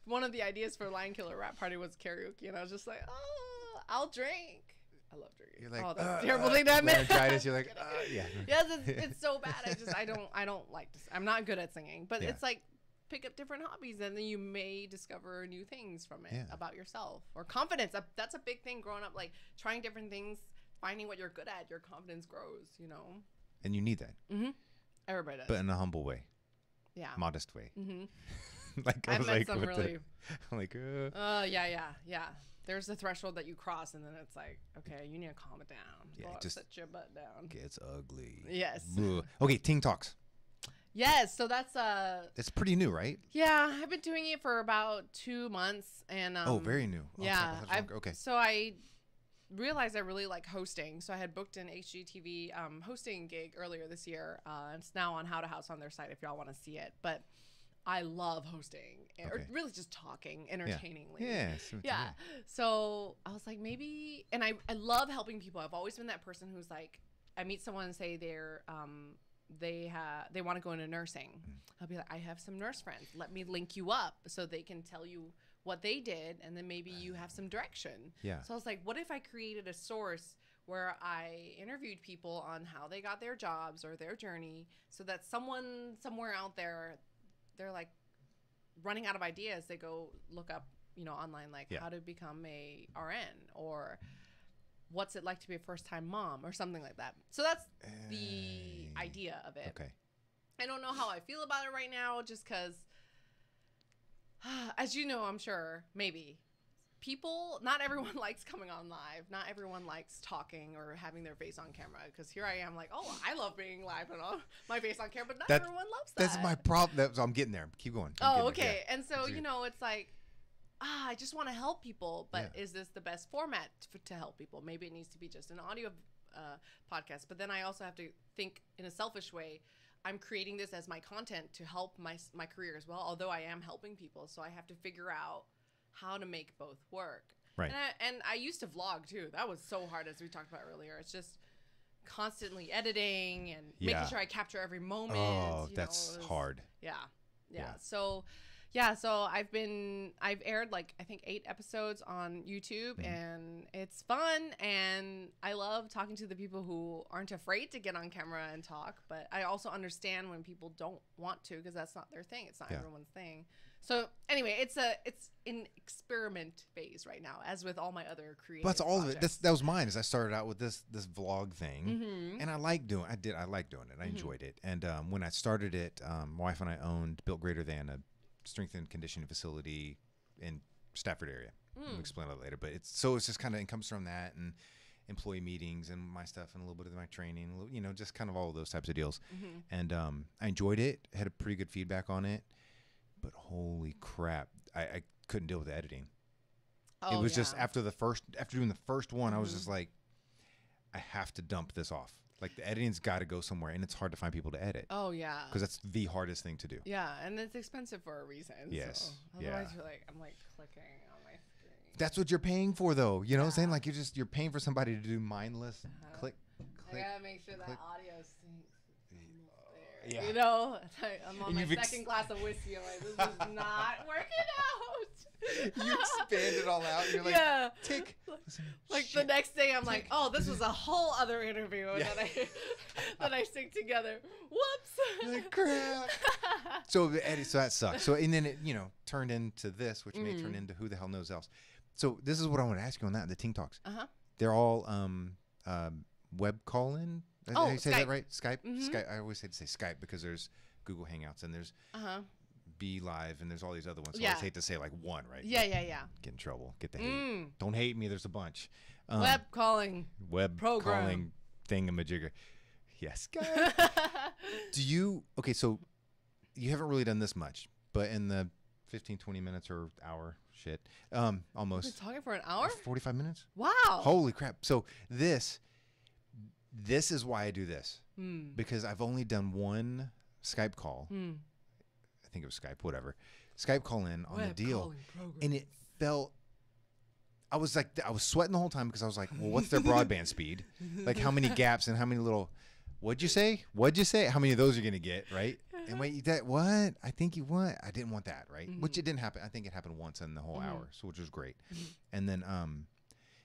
Speaker 2: one of the ideas for Lion Killer Rap Party was karaoke, and I was just like, oh, I'll drink. I love drinking.
Speaker 1: You're like,
Speaker 2: oh, that's a terrible thing to admit.
Speaker 1: You're like, yeah.
Speaker 2: Yes, it's so bad. I don't like this. I'm not good at singing, but it's like pick up different hobbies, and then you may discover new things from it about yourself or confidence. That's a big thing growing up. Like trying different things, finding what you're good at. Your confidence grows. You know.
Speaker 1: And you need that.
Speaker 2: Everybody does.
Speaker 1: But in a humble way.
Speaker 2: Yeah.
Speaker 1: Modest way.
Speaker 2: Like I was like, some really.
Speaker 1: I'm like,
Speaker 2: yeah. There's a threshold that you cross, and then it's like, okay, you need to calm it down.
Speaker 1: Yeah,
Speaker 2: just set your butt down.
Speaker 1: Gets ugly.
Speaker 2: Yes.
Speaker 1: Okay, Ting Talks.
Speaker 2: Yes, so that's
Speaker 1: it's pretty new, right?
Speaker 2: Yeah, I've been doing it for about 2 months, and
Speaker 1: very new.
Speaker 2: Yeah,
Speaker 1: okay.
Speaker 2: So I realized I really like hosting, so I had booked an HGTV hosting gig earlier this year. It's now on How to House on their site if y'all want to see it, but I love hosting, or really just talking entertainingly. Yeah. So I was like, maybe, and I love helping people. I've always been that person who's like, I meet someone and say they want to go into nursing. I'll be like, I have some nurse friends. Let me link you up so they can tell you what they did, and then maybe you have some direction. Yeah. So I was like, what if I created a source where I interviewed people on how they got their jobs or their journey, so that someone somewhere out there, they're like running out of ideas, they go look up, online, like how to become a RN, or what's it like to be a first-time mom, or something like that. So that's the idea of it. Okay. I don't know how I feel about it right now, just because, as you know, I'm sure, maybe, not everyone likes coming on live. Not everyone likes talking or having their face on camera, because here I am like, oh, I love being live and all my face on camera, but not everyone loves that. That's
Speaker 1: my problem. I'm getting there. Keep going.
Speaker 2: Okay. Yeah. And so, it's like, I just want to help people, but is this the best format to help people? Maybe it needs to be just an audio podcast, but then I also have to think in a selfish way. I'm creating this as my content to help my career as well, although I am helping people. So I have to figure out how to make both work. Right. And I used to vlog too. That was so hard, as we talked about earlier. It's just constantly editing and making sure I capture every moment.
Speaker 1: Oh, that's hard.
Speaker 2: Yeah. So I've aired like, I think 8 episodes on YouTube, and it's fun, and I love talking to the people who aren't afraid to get on camera and talk, but I also understand when people don't want to, because that's not their thing. It's not everyone's thing. So anyway, it's in experiment phase right now, as with all my other creative
Speaker 1: But that's all
Speaker 2: projects.
Speaker 1: of it. That was mine. Is I started out with this vlog thing, and I like doing. I like doing it. I enjoyed it. And when I started it, my wife and I built Greater Than, a strength and conditioning facility in Stafford area. We'll explain that later. But it's just kind of, it comes from that, and employee meetings and my stuff, and a little bit of my training, just kind of all of those types of deals. And I enjoyed it. Had a pretty good feedback on it. But holy crap, I couldn't deal with the editing. It was just after doing the first one, I was just like, I have to dump this off. Like the editing's got to go somewhere, and it's hard to find people to edit.
Speaker 2: Oh yeah.
Speaker 1: Because that's the hardest thing to do.
Speaker 2: Yeah, and it's expensive for a reason.
Speaker 1: Yes.
Speaker 2: So otherwise, I'm like clicking on my screen.
Speaker 1: That's what you're paying for, though. You know what I'm saying? Like you're paying for somebody to do mindless click.
Speaker 2: I gotta make sure that audio syncs.
Speaker 1: Yeah.
Speaker 2: You know, I'm on my second glass of whiskey. I'm like, this is not working out.
Speaker 1: You expand it all out. And you're like, tick.
Speaker 2: Like the next day, I'm like, oh, this was a whole other interview that I stick together. Whoops.
Speaker 1: Like, crap. So that sucks. So and then it turned into this, which may turn into who the hell knows else. So this is what I want to ask you on that. The Ting Talks. They're all web call-in.
Speaker 2: Oh,
Speaker 1: Did I say
Speaker 2: Skype.
Speaker 1: that right? Skype. Skype. I always say to say Skype because there's Google Hangouts and there's Be Live and there's all these other ones. So I always hate to say like one, right?
Speaker 2: Yeah.
Speaker 1: Get in trouble. Get the hate. Don't hate me. There's a bunch.
Speaker 2: Web calling.
Speaker 1: Web
Speaker 2: program.
Speaker 1: calling thingamajigger. Yes, guys. Okay, so you haven't really done this much, but in the 15, 20 minutes or hour almost.
Speaker 2: We've been talking for an hour?
Speaker 1: 45 minutes.
Speaker 2: Wow.
Speaker 1: Holy crap. So this is why I do this. Because I've only done one Skype call. I think it was Skype, whatever. Skype call in on the deal. And it felt, I was sweating the whole time because I was like, well, what's their broadband speed? Like how many gaps and how many little, what'd you say? How many of those are you going to get, right? And wait, what? I think you want, I didn't want that, right? Which it didn't happen. I think it happened once in the whole hour, so which was great. And then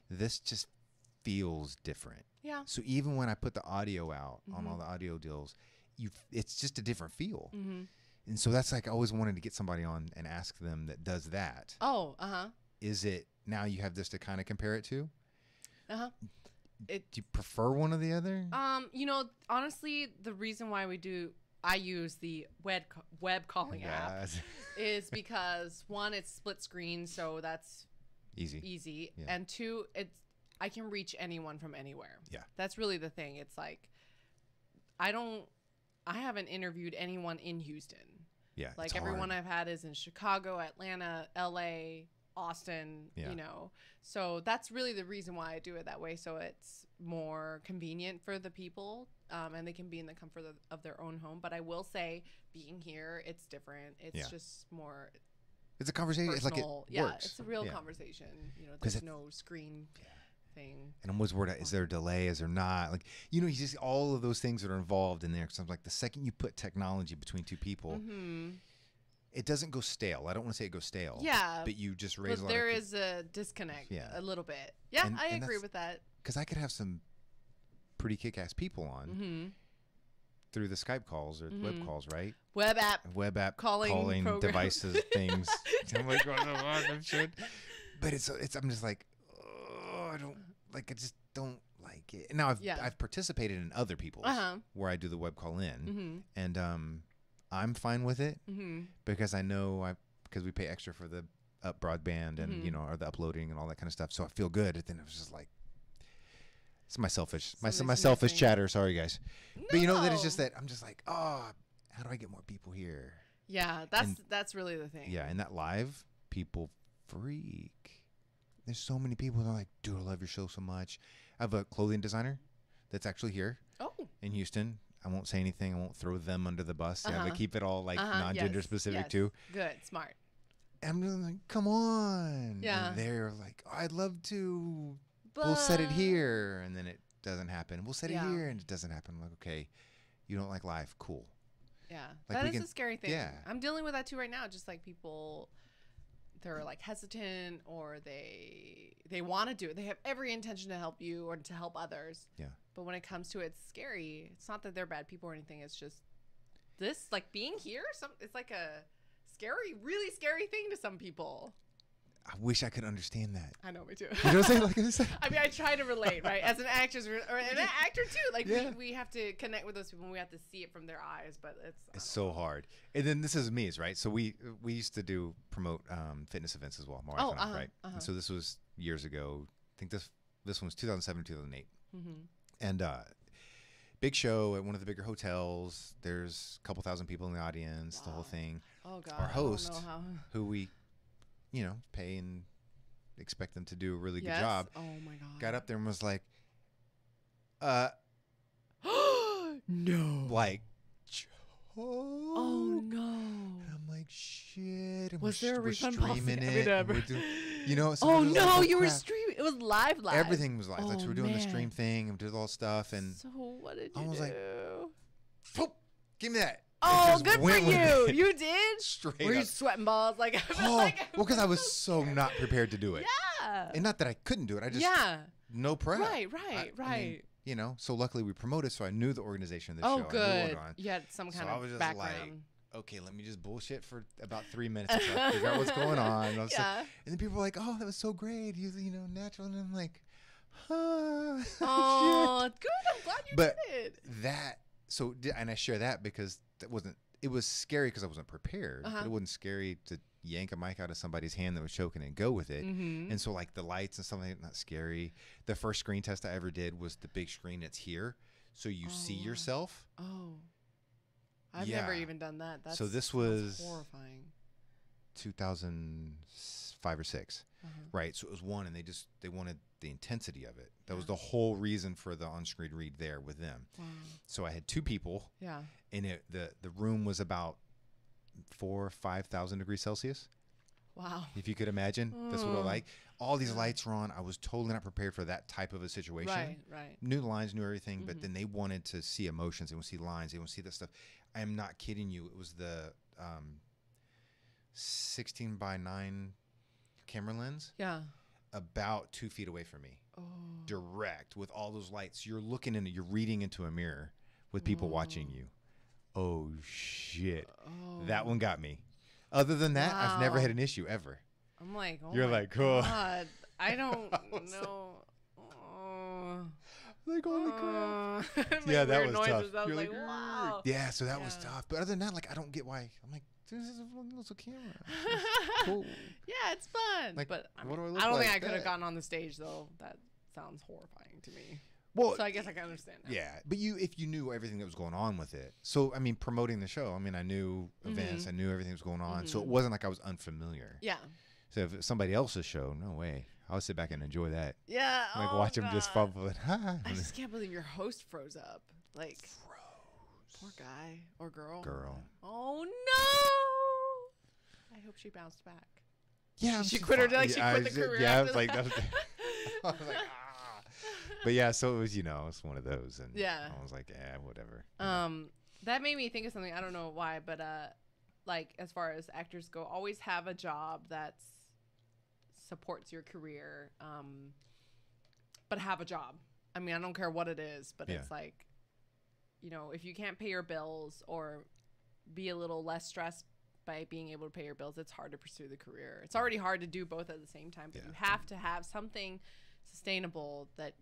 Speaker 1: this just feels different.
Speaker 2: Yeah.
Speaker 1: So even when I put the audio out on all the audio deals, it's just a different feel. And so that's like I always wanted to get somebody on and ask them that does that.
Speaker 2: Oh,
Speaker 1: Is it now you have this to kind of compare it to?
Speaker 2: Do
Speaker 1: you prefer one or the other?
Speaker 2: Honestly, the reason why I use the web calling app is because one, it's split screen, so that's easy,
Speaker 1: Yeah.
Speaker 2: and two, I can reach anyone from anywhere.
Speaker 1: Yeah,
Speaker 2: that's really the thing. It's like I haven't interviewed anyone in Houston.
Speaker 1: Yeah,
Speaker 2: like everyone I've had is in Chicago, Atlanta, LA, Austin, so that's really the reason why I do it that way. So it's more convenient for the people, and they can be in the comfort of their own home. But I will say, being here, it's different. It's just more.
Speaker 1: It's a conversation.
Speaker 2: Personal.
Speaker 1: It's like it works.
Speaker 2: It's a real conversation. There's no screen thing.
Speaker 1: And I'm always worried, is there a delay? Is there not? Like, you just all of those things that are involved in there. Because I'm like, the second you put technology between two people, it doesn't go stale. I don't want to say it goes stale.
Speaker 2: Yeah.
Speaker 1: But you just raise a lot
Speaker 2: there is a disconnect a little bit. Yeah, and I agree with that.
Speaker 1: Because I could have some pretty kick-ass people on through the Skype calls or web calls, right?
Speaker 2: Web app
Speaker 1: calling devices, things. I'm like, I'm sure. But I'm just like, I just don't like it. Now I've participated in other people's where I do the web call in, and I'm fine with it because I know because we pay extra for the broadband and or the uploading and all that kind of stuff, so I feel good. And then it was just like, it's my selfish chatter. Sorry guys,
Speaker 2: no.
Speaker 1: But that it's just that I'm just like, how do I get more people here?
Speaker 2: Yeah, that's really the thing.
Speaker 1: Yeah, and that live people freak. There's so many people that are like, dude, I love your show so much. I have a clothing designer that's actually here in Houston. I won't say anything. I won't throw them under the bus. Yeah, but keep it all like non-gender specific too.
Speaker 2: Good, smart.
Speaker 1: And I'm like, come on.
Speaker 2: Yeah.
Speaker 1: And they're like, I'd love to. We'll set it here. And then it doesn't happen. We'll set it here and it doesn't happen. I'm like, okay, you don't like live. Cool.
Speaker 2: Yeah.
Speaker 1: Like
Speaker 2: that is a scary thing.
Speaker 1: Yeah.
Speaker 2: I'm dealing with that too right now. Just like people, they're like hesitant or they want to do it. They have every intention to help you or to help others.
Speaker 1: Yeah.
Speaker 2: But when it comes to it, it's scary. It's not that they're bad people or anything. It's just this, like being here. It's like a scary, really scary thing to some people.
Speaker 1: I wish I could understand that.
Speaker 2: I know, me too.
Speaker 1: You know what I'm saying?
Speaker 2: I mean, I try to relate, right? As an actress or an actor too. Like we have to connect with those people and we have to see it from their eyes, but it's so hard.
Speaker 1: And then this is me, right? So we used to promote fitness events as well, my wife and I, right? And so this was years ago. I think this one was 2007, 2008. And big show at one of the bigger hotels. There's a couple thousand people in the audience, the whole thing.
Speaker 2: Oh God.
Speaker 1: Our host, who we pay and expect them to do a really good job.
Speaker 2: Oh my God.
Speaker 1: Got up there and was like,
Speaker 2: No.
Speaker 1: Like,
Speaker 2: oh no.
Speaker 1: And I'm like, shit. And
Speaker 2: Was there a
Speaker 1: we're
Speaker 2: refund
Speaker 1: streaming
Speaker 2: policy?
Speaker 1: it. And we're doing, you know, so
Speaker 2: Oh
Speaker 1: we're just
Speaker 2: no,
Speaker 1: like,
Speaker 2: you were
Speaker 1: crap.
Speaker 2: streaming. It was live.
Speaker 1: Everything was live. Like,
Speaker 2: Oh,
Speaker 1: so we're doing the
Speaker 2: man.
Speaker 1: stream thing and did all stuff. And
Speaker 2: So what did you
Speaker 1: I was
Speaker 2: do?
Speaker 1: like, Phoop, give me that.
Speaker 2: Oh,
Speaker 1: And just
Speaker 2: good for
Speaker 1: went with
Speaker 2: you.
Speaker 1: it.
Speaker 2: You did?
Speaker 1: Straight
Speaker 2: Were you
Speaker 1: up.
Speaker 2: sweating balls? Like,
Speaker 1: Oh, well, because I was so not prepared to do it.
Speaker 2: Yeah.
Speaker 1: And not that I couldn't do it. I just,
Speaker 2: Yeah.
Speaker 1: no prep.
Speaker 2: Right.
Speaker 1: I mean, you know, so luckily we promoted, so I knew the organization of the show.
Speaker 2: Oh,
Speaker 1: I knew what
Speaker 2: good.
Speaker 1: was on.
Speaker 2: You had some kind
Speaker 1: So I
Speaker 2: of
Speaker 1: was just
Speaker 2: background.
Speaker 1: like, okay, let me just bullshit for about 3 minutes to try to figure out what's going on. And,
Speaker 2: Yeah.
Speaker 1: and then people were like, oh, that was so great. You know, natural. And I'm like,
Speaker 2: Oh, good. I'm glad you
Speaker 1: But
Speaker 2: did.
Speaker 1: that, so, and I share that because that wasn't, it was scary because I wasn't prepared. But it wasn't scary to yank a mic out of somebody's hand that was choking and go with it.
Speaker 2: Mm-hmm.
Speaker 1: And so like the lights and stuff like that, not scary. The first screen test I ever did was the big screen that's here. So you see yourself.
Speaker 2: Oh. I've never even done that. That's,
Speaker 1: so this was
Speaker 2: horrifying.
Speaker 1: 2005 or 6. Right. So it was one, and they wanted the intensity of it. That was the whole reason for the on-screen read there with them.
Speaker 2: Wow.
Speaker 1: So I had 2 people.
Speaker 2: Yeah.
Speaker 1: And the room was about 4,000 or 5,000 degrees Celsius.
Speaker 2: Wow.
Speaker 1: If you could imagine, that's what it like. All these lights were on. I was totally not prepared for that type of a situation.
Speaker 2: Right.
Speaker 1: Knew the lines, knew everything, but then they wanted to see emotions. They want to see lines. They want to see that stuff. I am not kidding you. It was the 16 by 9 camera lens.
Speaker 2: Yeah.
Speaker 1: About 2 feet away from me.
Speaker 2: Oh.
Speaker 1: Direct with all those lights. You're looking in it. You're reading into a mirror with people watching you. Oh shit.
Speaker 2: Oh.
Speaker 1: That one got me. Other than that, I've never had an issue ever.
Speaker 2: I'm like, oh
Speaker 1: You're
Speaker 2: my
Speaker 1: like, cool.
Speaker 2: God. I don't know. Oh.
Speaker 1: Like, holy crap.
Speaker 2: Like
Speaker 1: Yeah, that
Speaker 2: weird
Speaker 1: was
Speaker 2: noises.
Speaker 1: tough.
Speaker 2: I was
Speaker 1: You're
Speaker 2: like,
Speaker 1: like,
Speaker 2: wow.
Speaker 1: yeah, so that was
Speaker 2: Yeah.
Speaker 1: tough. But other than that, like, I don't get why. I'm like, this is a little camera. It's cool.
Speaker 2: Yeah, it's fun.
Speaker 1: Like,
Speaker 2: but I,
Speaker 1: what do I
Speaker 2: mean,
Speaker 1: look
Speaker 2: I don't think
Speaker 1: like
Speaker 2: I could have
Speaker 1: that?
Speaker 2: gotten on the stage though. That sounds horrifying to me.
Speaker 1: Well,
Speaker 2: So I guess I can understand that.
Speaker 1: yeah, but if you knew everything that was going on with it. So, I mean, promoting the show, I mean, I knew events, I knew everything that was going on. So it wasn't like I was unfamiliar.
Speaker 2: Yeah.
Speaker 1: So if it's somebody else's show, no way. I would sit back and enjoy that.
Speaker 2: Yeah.
Speaker 1: Like,
Speaker 2: oh,
Speaker 1: watch them just
Speaker 2: God.
Speaker 1: fumble it.
Speaker 2: I just can't believe your host froze up. Like, poor guy or girl. Oh no! I hope she bounced back.
Speaker 1: Yeah,
Speaker 2: She quit her. Like, she quit the career.
Speaker 1: Yeah, I
Speaker 2: after
Speaker 1: was like,
Speaker 2: that.
Speaker 1: I was like, ah. But yeah, so it was, it's one of those, and
Speaker 2: Yeah.
Speaker 1: I was like, whatever.
Speaker 2: That made me think of something. I don't know why, but like as far as actors go, always have a job that's supports your career. But have a job. I mean, I don't care what it is, but it's like, if you can't pay your bills or be a little less stressed by being able to pay your bills, it's hard to pursue the career. It's already hard to do both at the same time, but you have to have something sustainable that,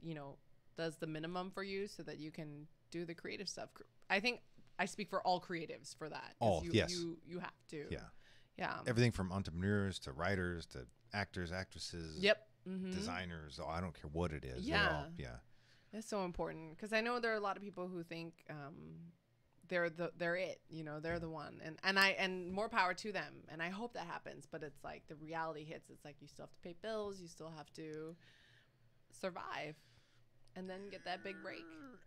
Speaker 2: does the minimum for you so that you can do the creative stuff. I think I speak for all creatives for that.
Speaker 1: Yes.
Speaker 2: You have to.
Speaker 1: Yeah.
Speaker 2: Yeah.
Speaker 1: Everything from entrepreneurs to writers to actors, actresses.
Speaker 2: Yep. Mm-hmm.
Speaker 1: Designers. I don't care what it is.
Speaker 2: Yeah.
Speaker 1: Yeah.
Speaker 2: It's so important because I know there are a lot of people who think they're it, they're the one, and more power to them. And I hope that happens, but it's like the reality hits. It's like you still have to pay bills, you still have to survive, and then get that big break,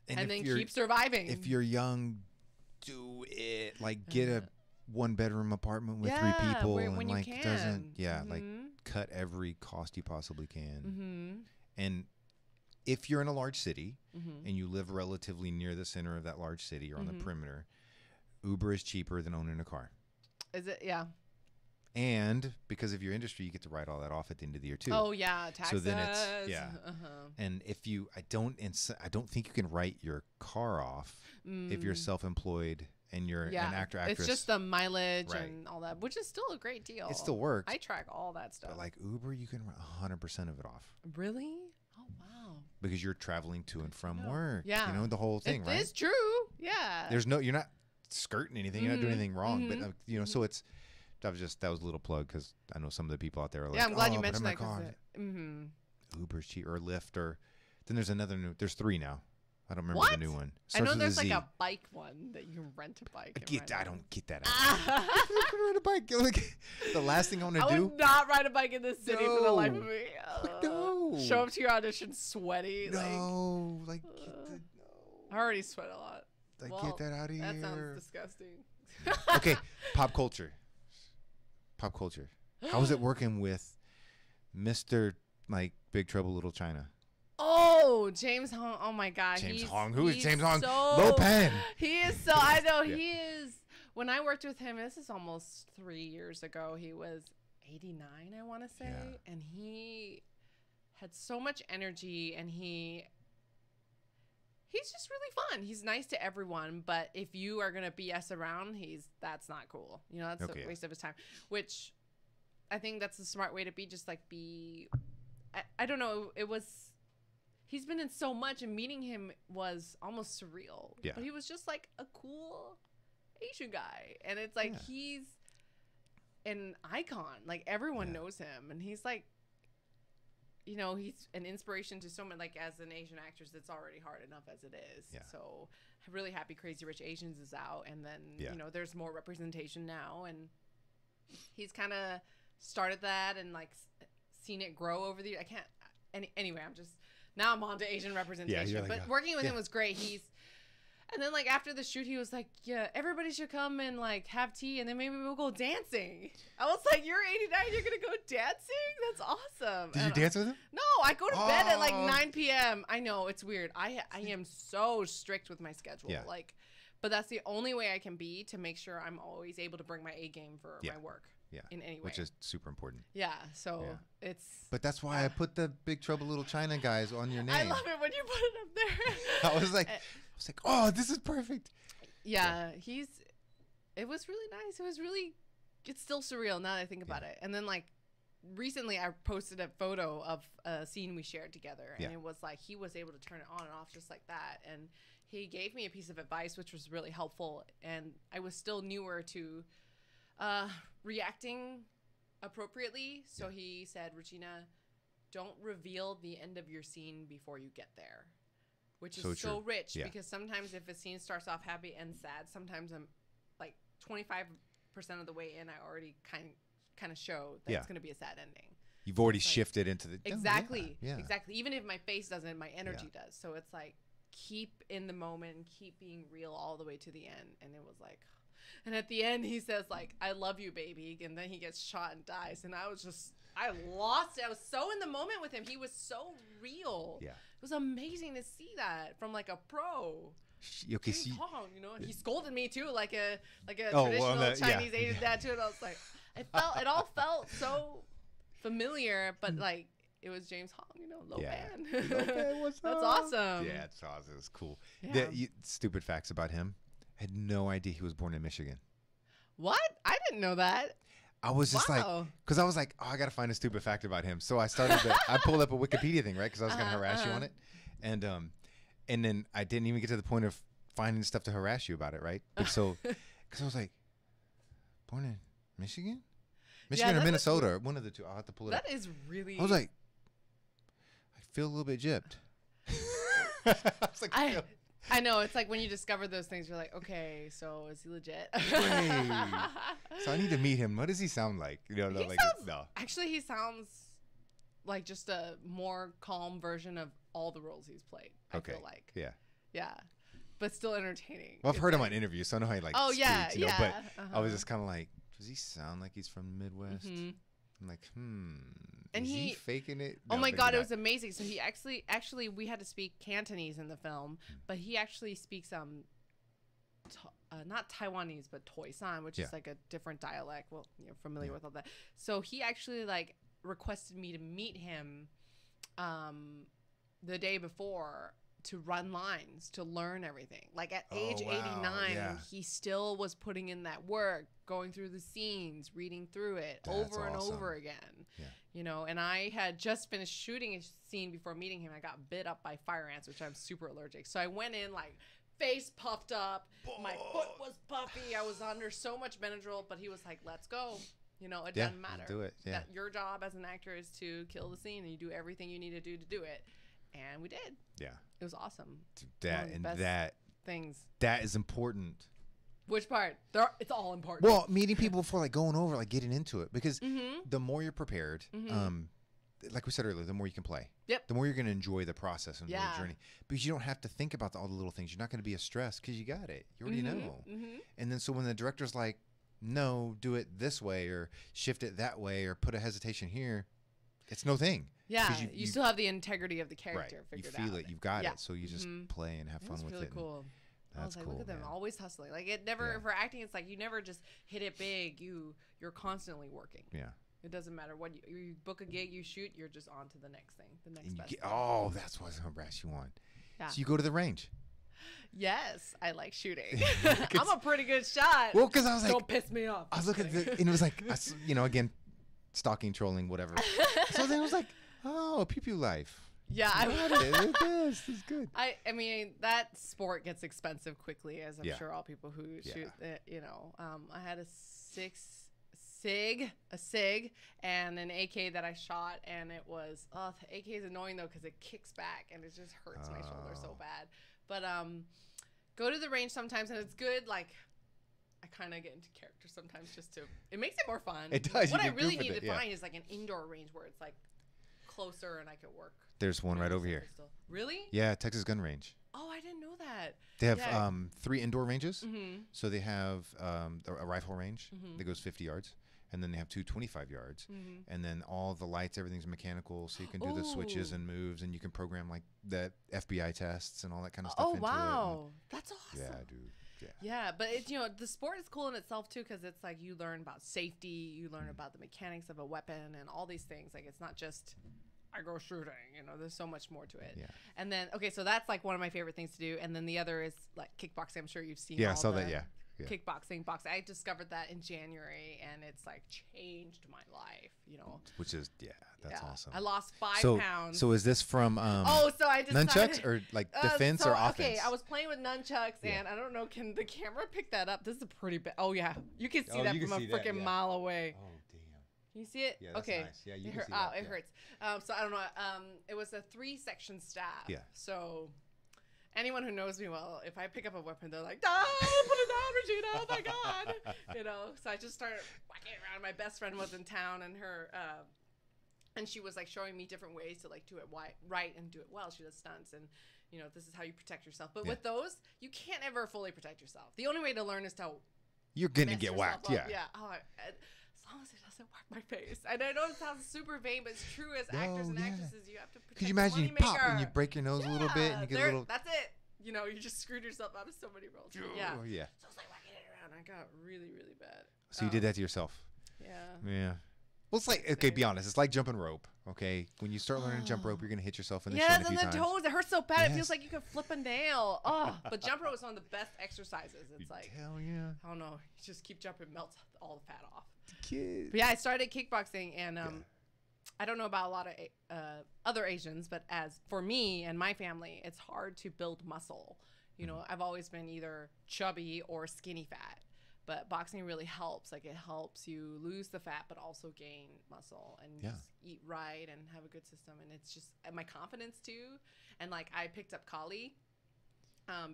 Speaker 2: and then keep surviving.
Speaker 1: If you're young, do it. Like get a 1-bedroom apartment with 3 people,
Speaker 2: when
Speaker 1: and like
Speaker 2: you can.
Speaker 1: doesn't. Yeah,
Speaker 2: Mm-hmm.
Speaker 1: like cut every cost you possibly can,
Speaker 2: Mm-hmm.
Speaker 1: and. If you're in a large city
Speaker 2: Mm-hmm.
Speaker 1: and you live relatively near the center of that large city or on the
Speaker 2: Mm-hmm.
Speaker 1: perimeter, Uber is cheaper than owning a car.
Speaker 2: Is it? Yeah.
Speaker 1: And because of your industry, you get to write all that off at the end of the year too.
Speaker 2: Oh yeah, taxes.
Speaker 1: So then it's
Speaker 2: Uh-huh.
Speaker 1: And if you, I don't think you can write your car off if you're self-employed and you're an actor, actress.
Speaker 2: It's just the mileage
Speaker 1: Right.
Speaker 2: and all that, which is still a great deal.
Speaker 1: It still works.
Speaker 2: I track all that stuff.
Speaker 1: But like Uber, you can write 100% of it off
Speaker 2: Really? Oh wow.
Speaker 1: because you're traveling to and from
Speaker 2: No.
Speaker 1: work.
Speaker 2: Yeah.
Speaker 1: The whole thing, right?
Speaker 2: It's true. Yeah.
Speaker 1: You're not skirting anything. You're not doing anything wrong.
Speaker 2: Mhm.
Speaker 1: But so it's. That was a little plug because I know some of the people out there are like,
Speaker 2: yeah, I'm glad you
Speaker 1: but
Speaker 2: mentioned
Speaker 1: I'm
Speaker 2: that because
Speaker 1: Uber's cheap or Lyft or then there's there's 3 now. I don't remember
Speaker 2: What?
Speaker 1: the new one.
Speaker 2: I know
Speaker 1: Starts with
Speaker 2: there's
Speaker 1: a Z.
Speaker 2: like a bike one that you can rent a bike.
Speaker 1: I don't get that. Ride a bike. Like, the last thing I want to
Speaker 2: I
Speaker 1: do.
Speaker 2: would not ride a bike in this city for the life of
Speaker 1: No.
Speaker 2: me.
Speaker 1: No.
Speaker 2: Show up to your audition sweaty.
Speaker 1: No,
Speaker 2: no.
Speaker 1: no.
Speaker 2: I already sweat a lot.
Speaker 1: Like,
Speaker 2: well,
Speaker 1: get that out of here.
Speaker 2: That sounds disgusting.
Speaker 1: Okay, pop culture. Pop culture. How was it working with Mr. like Big Trouble Little China?
Speaker 2: Oh, James Hong. Oh my God.
Speaker 1: James Hong. Who is James Hong?
Speaker 2: So,
Speaker 1: Low Pen.
Speaker 2: He is so. I know he is. When I worked with him, this is almost 3 years ago. He was 89, I want to say, and he had so much energy, and he's just really fun. He's nice to everyone, but if you are gonna BS around, that's not cool. You know, that's a waste of his time. Which I think that's the smart way to be. Just like be. I don't know. He's been in so much, and meeting him was almost surreal.
Speaker 1: Yeah.
Speaker 2: But he was just like a cool Asian guy, and it's like he's an icon. Like everyone knows him, and he's like. You know, he's an inspiration to so many, like as an Asian actress, it's already hard enough as it is. Yeah. So I'm really happy Crazy Rich Asians is out. And then, you know, there's more representation now. And he's kind of started that and like seen it grow over the years. Anyway, now I'm on to Asian representation. Yeah, but working with him was great. And then, like, after the shoot, he was like, yeah, everybody should come and, like, have tea, and then maybe we'll go dancing. I was like, you're 89, you're going to go dancing? That's awesome.
Speaker 1: Did you dance with him?
Speaker 2: No, I go to bed at, like, 9 p.m. I know, it's weird. I am so strict with my schedule. Yeah. Like, but that's the only way I can be to make sure I'm always able to bring my A game for my work. Yeah. In any way.
Speaker 1: Which is super important.
Speaker 2: Yeah. So it's.
Speaker 1: But that's why I put the Big Trouble Little China guys on your name.
Speaker 2: I love it when you put it up there.
Speaker 1: I was like, oh, this is perfect.
Speaker 2: Yeah. It was really nice. It's still surreal now that I think about it. And then like recently I posted a photo of a scene we shared together. And it was like, he was able to turn it on and off just like that. And he gave me a piece of advice, which was really helpful. And I was still newer to reacting appropriately. So he said, Regina, don't reveal the end of your scene before you get there, which is so rich because sometimes if a scene starts off happy and sad, sometimes I'm like 25% of the way in, I already kind of show that it's going to be a sad ending.
Speaker 1: You've already shifted into the
Speaker 2: exactly. Even if my face doesn't, my energy does. So it's like keep in the moment, keep being real all the way to the end. And it was like, and at the end he says like, I love you, baby, and then he gets shot and dies, and I lost it. I was so in the moment with him. He was so real. Yeah, it was amazing to see that from like a pro.
Speaker 1: Okay,
Speaker 2: you know, and he scolded me too, like a traditional Chinese Asian dad too. And I was like, it all felt so familiar, but like it was James Hong, you know, Low Pan.
Speaker 1: What's
Speaker 2: That's awesome.
Speaker 1: Yeah, it's awesome. It's cool. Yeah. Stupid facts about him. I had no idea he was born in Michigan.
Speaker 2: What? I didn't know that.
Speaker 1: I was just like, because I was like, oh, I got to find a stupid fact about him. So I pulled up a Wikipedia thing, right? Because I was going to harass you on it. And then I didn't even get to the point of finding stuff to harass you about it, right? But so, because I was like, born in Michigan? Michigan or Minnesota, one of the two. I'll have to pull it up.
Speaker 2: That is really.
Speaker 1: I was like, I feel a little bit gypped. I was like,
Speaker 2: I know. It's like when you discover those things, you're like, okay, so is he legit?
Speaker 1: So I need to meet him. What does he sound like? You know,
Speaker 2: Actually, he sounds like just a more calm version of all the roles he's played. I feel like. Yeah. Yeah. But still entertaining.
Speaker 1: Well, I've heard him on interviews, so I know how he speaks, you know, but I was just kind of like, does he sound like he's from the Midwest? Mm-hmm. I'm like, And is he faking it?
Speaker 2: No, oh my God, it was amazing. So he actually, we had to speak Cantonese in the film, but he actually speaks not Taiwanese, but Toisan, which is like a different dialect. Well, you're familiar with all that. So he actually like requested me to meet him the day before to run lines, to learn everything. Like at age 89, he still was putting in that work, going through the scenes, reading through it over and over again. Yeah. You know, and I had just finished shooting a scene before meeting him. I got bit up by fire ants, which I'm super allergic. So I went in like face puffed up. My foot was puffy. I was under so much Benadryl, but he was like, let's go. You know, it doesn't matter.
Speaker 1: Do it. Yeah.
Speaker 2: Your job as an actor is to kill the scene, and you do everything you need to do it. And we did. Yeah. It was awesome.
Speaker 1: Things. That is important.
Speaker 2: Which part? It's all important.
Speaker 1: Well, meeting people before like going over, like getting into it, because the more you're prepared, like we said earlier, the more you can play.
Speaker 2: Yep.
Speaker 1: The more you're going to enjoy the process and
Speaker 2: Yeah.
Speaker 1: the journey. Because you don't have to think about all the little things. You're not going to be a stress because you got it. You already know. And then so when the director's like, no, do it this way or shift it that way or put a hesitation here, it's no thing.
Speaker 2: Yeah, you still have the integrity of the character figured out.
Speaker 1: You feel it, you've got it, so you just play and have fun with
Speaker 2: really
Speaker 1: it.
Speaker 2: Cool.
Speaker 1: That's
Speaker 2: I was like,
Speaker 1: cool,
Speaker 2: look at them,
Speaker 1: man.
Speaker 2: always hustling. Like it never for acting, it's like you never just hit it big. You're constantly working.
Speaker 1: Yeah.
Speaker 2: It doesn't matter what you book a gig, you shoot, you're just on to the next thing, the next best thing.
Speaker 1: Oh, that's what brass you want.
Speaker 2: Yeah.
Speaker 1: So you go to the range.
Speaker 2: Yes, I like shooting. I'm a pretty good shot.
Speaker 1: Well, because I was like,
Speaker 2: don't piss me off.
Speaker 1: I was looking at and it was like, again, stalking, trolling, whatever. So then I was like, oh, pew pew life.
Speaker 2: Yeah,
Speaker 1: this is good.
Speaker 2: I mean, that sport gets expensive quickly, as I'm sure all people who shoot it, I had a SIG and an AK that I shot, and it was the AK is annoying though because it kicks back and it just hurts my shoulder so bad. But go to the range sometimes, and it's good. Like I kind of get into character sometimes it makes it more fun.
Speaker 1: It does.
Speaker 2: What I really need to find is like an indoor range where it's like closer and I could work.
Speaker 1: There's one right over here.
Speaker 2: Really?
Speaker 1: Yeah, Texas Gun Range.
Speaker 2: Oh, I didn't know that.
Speaker 1: They have 3 indoor ranges.
Speaker 2: Mm-hmm.
Speaker 1: So they have a rifle range that goes 50 yards. And then they have 2 25 yards. Mm-hmm. And then all the lights, everything's mechanical. So you can do the switches and moves, and you can program like the FBI tests and all that kind of stuff.
Speaker 2: Oh, wow. That's awesome.
Speaker 1: Yeah, dude.
Speaker 2: Yeah, but it's the sport is cool in itself too, because it's like you learn about safety, you learn about the mechanics of a weapon and all these things. Like it's not just I go shooting, there's so much more to it. Yeah. And then so that's like one of my favorite things to do. And then the other is like kickboxing. I'm sure you've seen.
Speaker 1: Yeah, I saw that. Yeah.
Speaker 2: Kickboxing, boxing. I discovered that in January, and it's like changed my life.
Speaker 1: Which is that's awesome.
Speaker 2: I lost 5 pounds.
Speaker 1: So is this from
Speaker 2: so I decided,
Speaker 1: nunchucks or like defense or offense?
Speaker 2: Okay, I was playing with nunchucks, and I don't know, can the camera pick that up? This is a pretty bad. Oh yeah, you can see that from a freaking mile away.
Speaker 1: Oh damn.
Speaker 2: Can you see it?
Speaker 1: Yeah, that's
Speaker 2: okay.
Speaker 1: Nice. Yeah, you can see that.
Speaker 2: It hurts. So I don't know. It was a 3-section stab.
Speaker 1: Yeah.
Speaker 2: So anyone who knows me well, if I pick up a weapon, they're like, "No, put it down, Regina! Oh my god!" So I just started whacking around. My best friend was in town, and and she was like showing me different ways to like do it right and do it well. She does stunts, and this is how you protect yourself. But with those, you can't ever fully protect yourself. The only way to learn is to
Speaker 1: you're gonna get whacked.
Speaker 2: Up.
Speaker 1: Yeah.
Speaker 2: Yeah. As long as it doesn't whack my face. And I know it sounds super vain, but it's true. As actors and actresses, you have to protect.
Speaker 1: Could you imagine you pop and you break your nose a little bit and you get a little.
Speaker 2: That's it. You just screwed yourself out of so many roles. Yeah.
Speaker 1: Oh yeah.
Speaker 2: So I was like whacking it around. I got really, really bad.
Speaker 1: So you did that to yourself.
Speaker 2: Yeah.
Speaker 1: Yeah. Well, it's like okay, be honest. It's like jumping rope. Okay, when you start learning to jump rope, you're gonna hit yourself in the shin a few times.
Speaker 2: Yes, and the toes. It hurts so bad. It feels like you could flip a nail. Oh, but jump rope is one of the best exercises. It's like
Speaker 1: hell yeah.
Speaker 2: I don't know. You just keep jumping, melts all the fat off.
Speaker 1: Kid.
Speaker 2: But yeah, I started kickboxing, and I don't know about a lot of other Asians, but as for me and my family, it's hard to build muscle. I've always been either chubby or skinny fat. But boxing really helps. Like it helps you lose the fat, but also gain muscle and just eat right and have a good system. And it's just my confidence too. And like I picked up Kali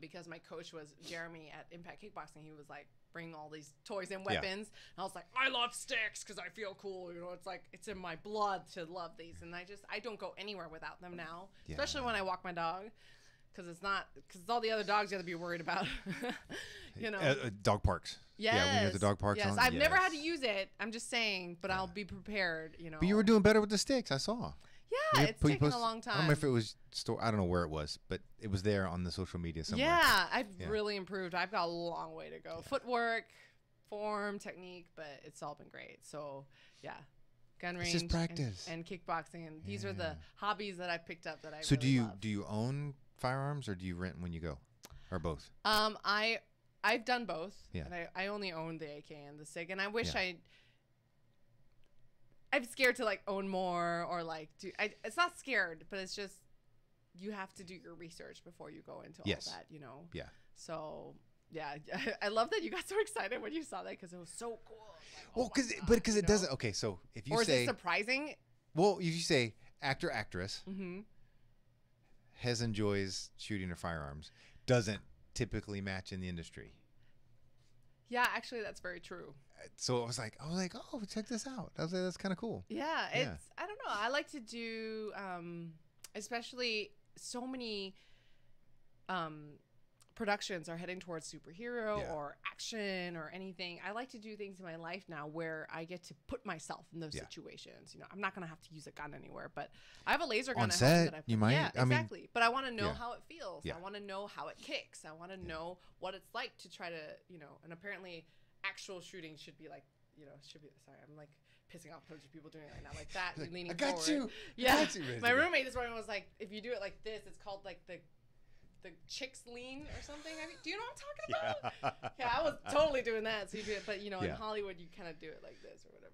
Speaker 2: because my coach was Jeremy at Impact Kickboxing. He was like, bring all these toys and weapons. And I was like, I love sticks because I feel cool. It's like it's in my blood to love these. And I don't go anywhere without them now, especially when I walk my dog. Because it's all the other dogs you have to be worried about.
Speaker 1: Dog parks.
Speaker 2: Yes.
Speaker 1: Yeah, when you're at the dog parks.
Speaker 2: Yes, I've never had to use it. I'm just saying, but I'll be prepared.
Speaker 1: But you were doing better with the sticks. I saw.
Speaker 2: Yeah, it's taken a long time.
Speaker 1: I don't know if it was I don't know where it was, but it was there on the social media somewhere.
Speaker 2: Yeah, I've really improved. I've got a long way to go. Footwork, form, technique, but it's all been great. So yeah. Gun range
Speaker 1: just practice.
Speaker 2: And kickboxing, and these are the hobbies that I've picked up that I
Speaker 1: So
Speaker 2: really love.
Speaker 1: do you own firearms or do you rent when you go, or both?
Speaker 2: I've done both.
Speaker 1: Yeah.
Speaker 2: And I only own the AK and the SIG, and I wish I'm scared to like own more or like do. It's not scared, but it's just you have to do your research before you go into all that.
Speaker 1: Yeah.
Speaker 2: So. Yeah, I love that you got so excited when you saw that because it was so cool. Like,
Speaker 1: well, because it doesn't. Okay, so if you
Speaker 2: or
Speaker 1: say,
Speaker 2: is it surprising?
Speaker 1: Well, if you say actor actress has enjoys shooting or firearms, doesn't typically match in the industry.
Speaker 2: Yeah, actually, that's very true.
Speaker 1: So I was like, oh, check this out. I was like, that's kind of cool.
Speaker 2: Yeah, it's I don't know. I like to do, especially so many productions are heading towards superhero or action or anything. I like to do things in my life now where I get to put myself in those situations. You know, I'm not gonna have to use a gun anywhere, but I have a laser gun
Speaker 1: on
Speaker 2: at
Speaker 1: set.
Speaker 2: home that
Speaker 1: You might,
Speaker 2: yeah, exactly. But I want to know how it feels.
Speaker 1: Yeah.
Speaker 2: I want to know how it kicks. I want to know what it's like to try to, you know. And apparently, actual shooting should be like, you know, should be. Sorry, I'm like pissing off a bunch of people doing it right now, like that,
Speaker 1: like,
Speaker 2: leaning
Speaker 1: I got
Speaker 2: forward.
Speaker 1: you.
Speaker 2: Yeah,
Speaker 1: I got you,
Speaker 2: my roommate this morning was like, if you do it like this, it's called like the chick's lean or something. I mean, do you know what I'm talking about? Yeah, I was totally doing that. So you do it, but you know, in Hollywood, you kind of do it like this or whatever.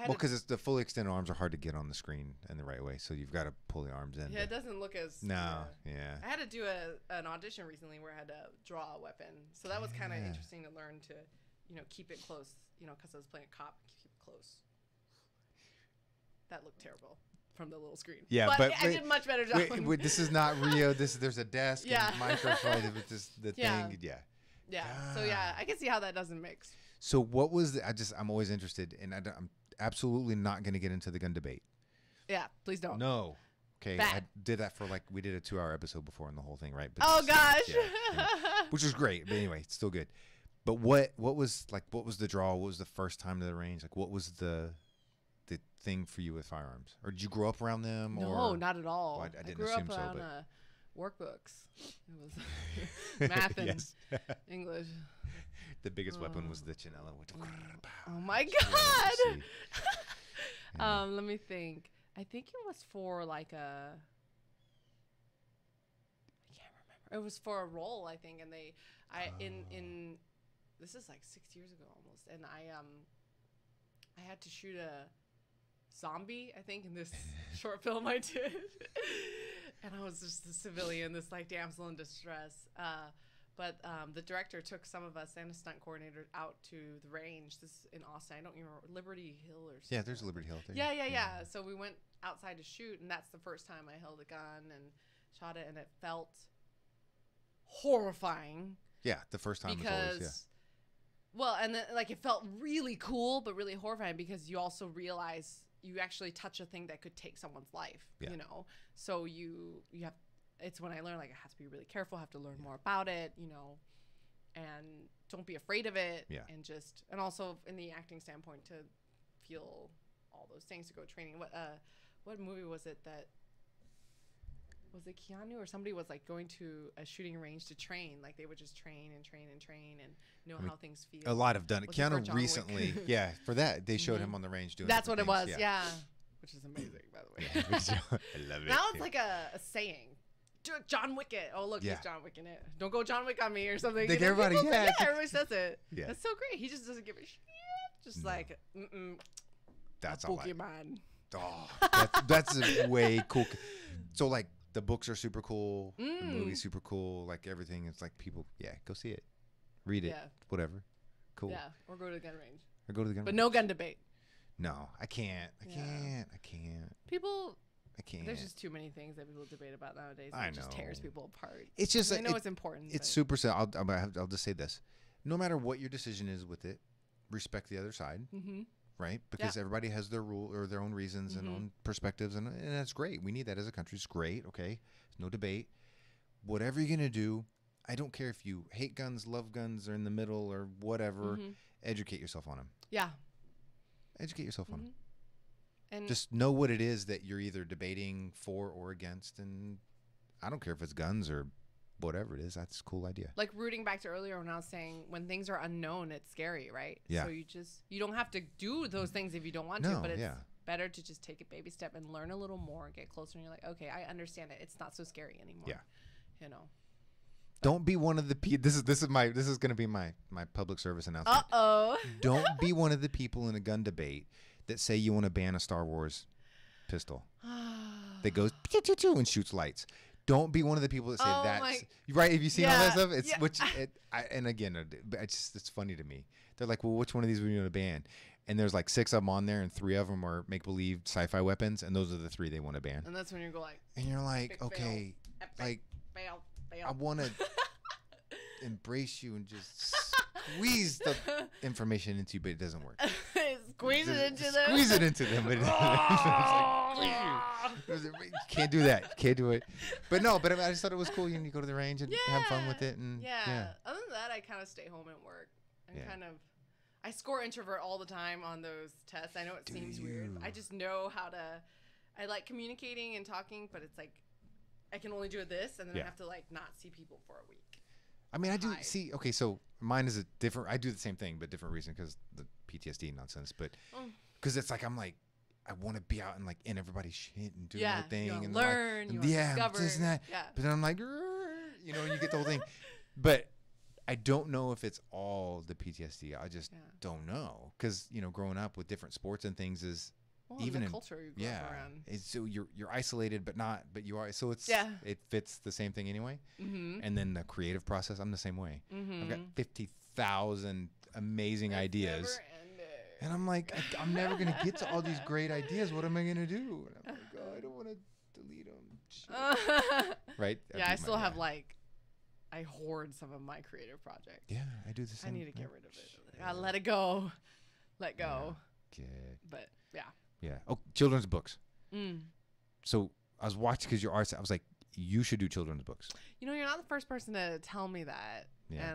Speaker 1: Well, because the fully extended arms are hard to get on the screen in the right way, so you've got to pull the arms in.
Speaker 2: Yeah, it doesn't look as.
Speaker 1: No,
Speaker 2: I had to do an audition recently where I had to draw a weapon, so that was kind of interesting to learn to, you know, keep it close. You know, because I was playing a cop, keep it close. That looked terrible from the little screen. Yeah, but I did a much better job.
Speaker 1: Wait, this is not Rio. There's a desk and a microphone with the thing. Yeah.
Speaker 2: Yeah. So yeah, I can see how that doesn't mix.
Speaker 1: So what was I'm always interested, and I'm absolutely not going to get into the gun debate.
Speaker 2: Yeah, please don't.
Speaker 1: No. Okay,
Speaker 2: Bad.
Speaker 1: I did that for we did a 2-hour episode before and the whole thing, right? But
Speaker 2: oh gosh.
Speaker 1: Which was great, but anyway, it's still good. But what was the draw? What was the first time to the range? Like, what was the thing for you with firearms? Or did you grow up around them?
Speaker 2: No, not at all.
Speaker 1: Well, I didn't
Speaker 2: grew
Speaker 1: assume
Speaker 2: up around workbooks. It was math and English.
Speaker 1: The biggest weapon was the chinella.
Speaker 2: Oh my god! Let me think. I think it was for like I can't remember. It was for a role, I think, and in this is like 6 years ago almost, and I had to shoot a zombie, I think, in this short film I did. And I was just a civilian, this like damsel in distress. But the director took some of us and a stunt coordinator out to the range. This is in Austin. I don't even remember, Liberty Hill or something.
Speaker 1: Yeah, there's Liberty Hill there.
Speaker 2: Yeah. So we went outside to shoot, and that's the first time I held a gun and shot it, and it felt horrifying.
Speaker 1: Yeah, the first time was always,
Speaker 2: well, and then, like, it felt really cool, but really horrifying because you also realize you actually touch a thing that could take someone's life, you know? So you have, it's when I learned, like, I have to be really careful, have to learn more about it, you know, and don't be afraid of it. Yeah. And also in the acting standpoint to feel all those things, to go training. What movie was it that, was it Keanu or somebody was like going to a shooting range to train? Like they would just train and know how things feel.
Speaker 1: A lot have done it. Keanu recently, for that they showed him on the range doing.
Speaker 2: That's what it was, which is amazing, by the way.
Speaker 1: I love it.
Speaker 2: Now it's like a saying. John Wick it. Oh look, there's John Wick in it. Don't go John Wick on me or something.
Speaker 1: Like everybody,
Speaker 2: everybody says it. Yeah, that's so great. He just doesn't give a shit. Just like,
Speaker 1: that's
Speaker 2: a Pokemon.
Speaker 1: Oh, that's a way cool. So like. The books are super cool. The movie's super cool. Like everything, it's like people, go see it, read it, whatever. Cool.
Speaker 2: Yeah, or go to the gun range.
Speaker 1: But
Speaker 2: no gun debate.
Speaker 1: No, I can't. I can't.
Speaker 2: People.
Speaker 1: I can't.
Speaker 2: There's just too many things that people debate about nowadays.
Speaker 1: I know.
Speaker 2: It just tears people apart.
Speaker 1: It's just.
Speaker 2: I know it's important.
Speaker 1: It's super simple. I'll just say this: no matter what your decision is with it, respect the other side. Mm-hmm. Right? Because everybody has their rule or their own reasons and own perspectives, and that's great. We need that as a country. It's great, okay? There's no debate. Whatever you're going to do, I don't care if you hate guns, love guns, or in the middle or whatever, educate yourself on them. Yeah. Educate yourself on them. And just know what it is that you're either debating for or against, and I don't care if it's guns or whatever it is. That's a cool idea.
Speaker 2: Like rooting back to earlier when I was saying when things are unknown, it's scary, right?
Speaker 1: Yeah.
Speaker 2: So you don't have to do those things if you don't want to, but it's better to just take a baby step and learn a little more, get closer, and you're like, okay, I understand it. It's not so scary anymore. Yeah. You know.
Speaker 1: Don't be one of the people. This is going to be my public service announcement. Don't be one of the people in a gun debate that say you want to ban a Star Wars pistol that goes and shoots lights. Don't be one of the people that say that's right. Have you seen all that stuff? It's and again, it's funny to me. They're like, well, which one of these would you want to ban? And there's like 6 of them on there, and 3 of them are make believe sci-fi weapons, and those are the 3 they want to ban.
Speaker 2: And that's when you go like,
Speaker 1: and you're like, okay,
Speaker 2: fail.
Speaker 1: I want to embrace you and just squeeze the information into you, but it doesn't work.
Speaker 2: Squeeze it into them.
Speaker 1: Squeeze it into them. But can't do that. Can't do it. But no, but I just thought it was cool. You go to the range and have fun with it. And
Speaker 2: yeah. Other than that, I kind of stay home and work. I score introvert all the time on those tests. I know it seems weird. I just know how to. I like communicating and talking, but it's like I can only do this, and then I have to like not see people for a week.
Speaker 1: I mean, I do see. Okay, so mine is a different. I do the same thing, but different reason because the PTSD nonsense. But because it's like I'm like I want to be out and like in everybody's shit and do my thing and
Speaker 2: learn.
Speaker 1: Like,
Speaker 2: you discover.
Speaker 1: This and that.
Speaker 2: Yeah.
Speaker 1: But then I'm like, you know, and you get the whole thing. But I don't know if it's all the PTSD. I just don't know because growing up with different sports and things is even
Speaker 2: the culture you grew up around.
Speaker 1: So you're isolated, but you are. So it's it fits the same thing anyway.
Speaker 2: Mm-hmm.
Speaker 1: And then the creative process, I'm the same way. Mm-hmm. I've got 50,000 amazing ideas, and I'm like, I'm never gonna get to all these great ideas. What am I gonna do? And I'm like, I don't want to delete them. Right?
Speaker 2: I still have I hoard some of my creative projects.
Speaker 1: Yeah, I do the same.
Speaker 2: I need to get rid of it. I let it go. Let go.
Speaker 1: Yeah.
Speaker 2: But yeah.
Speaker 1: Yeah. Oh, children's books. So I was watching because you're artist. I was like, you should do children's books.
Speaker 2: You're not the first person to tell me that.
Speaker 1: Yeah.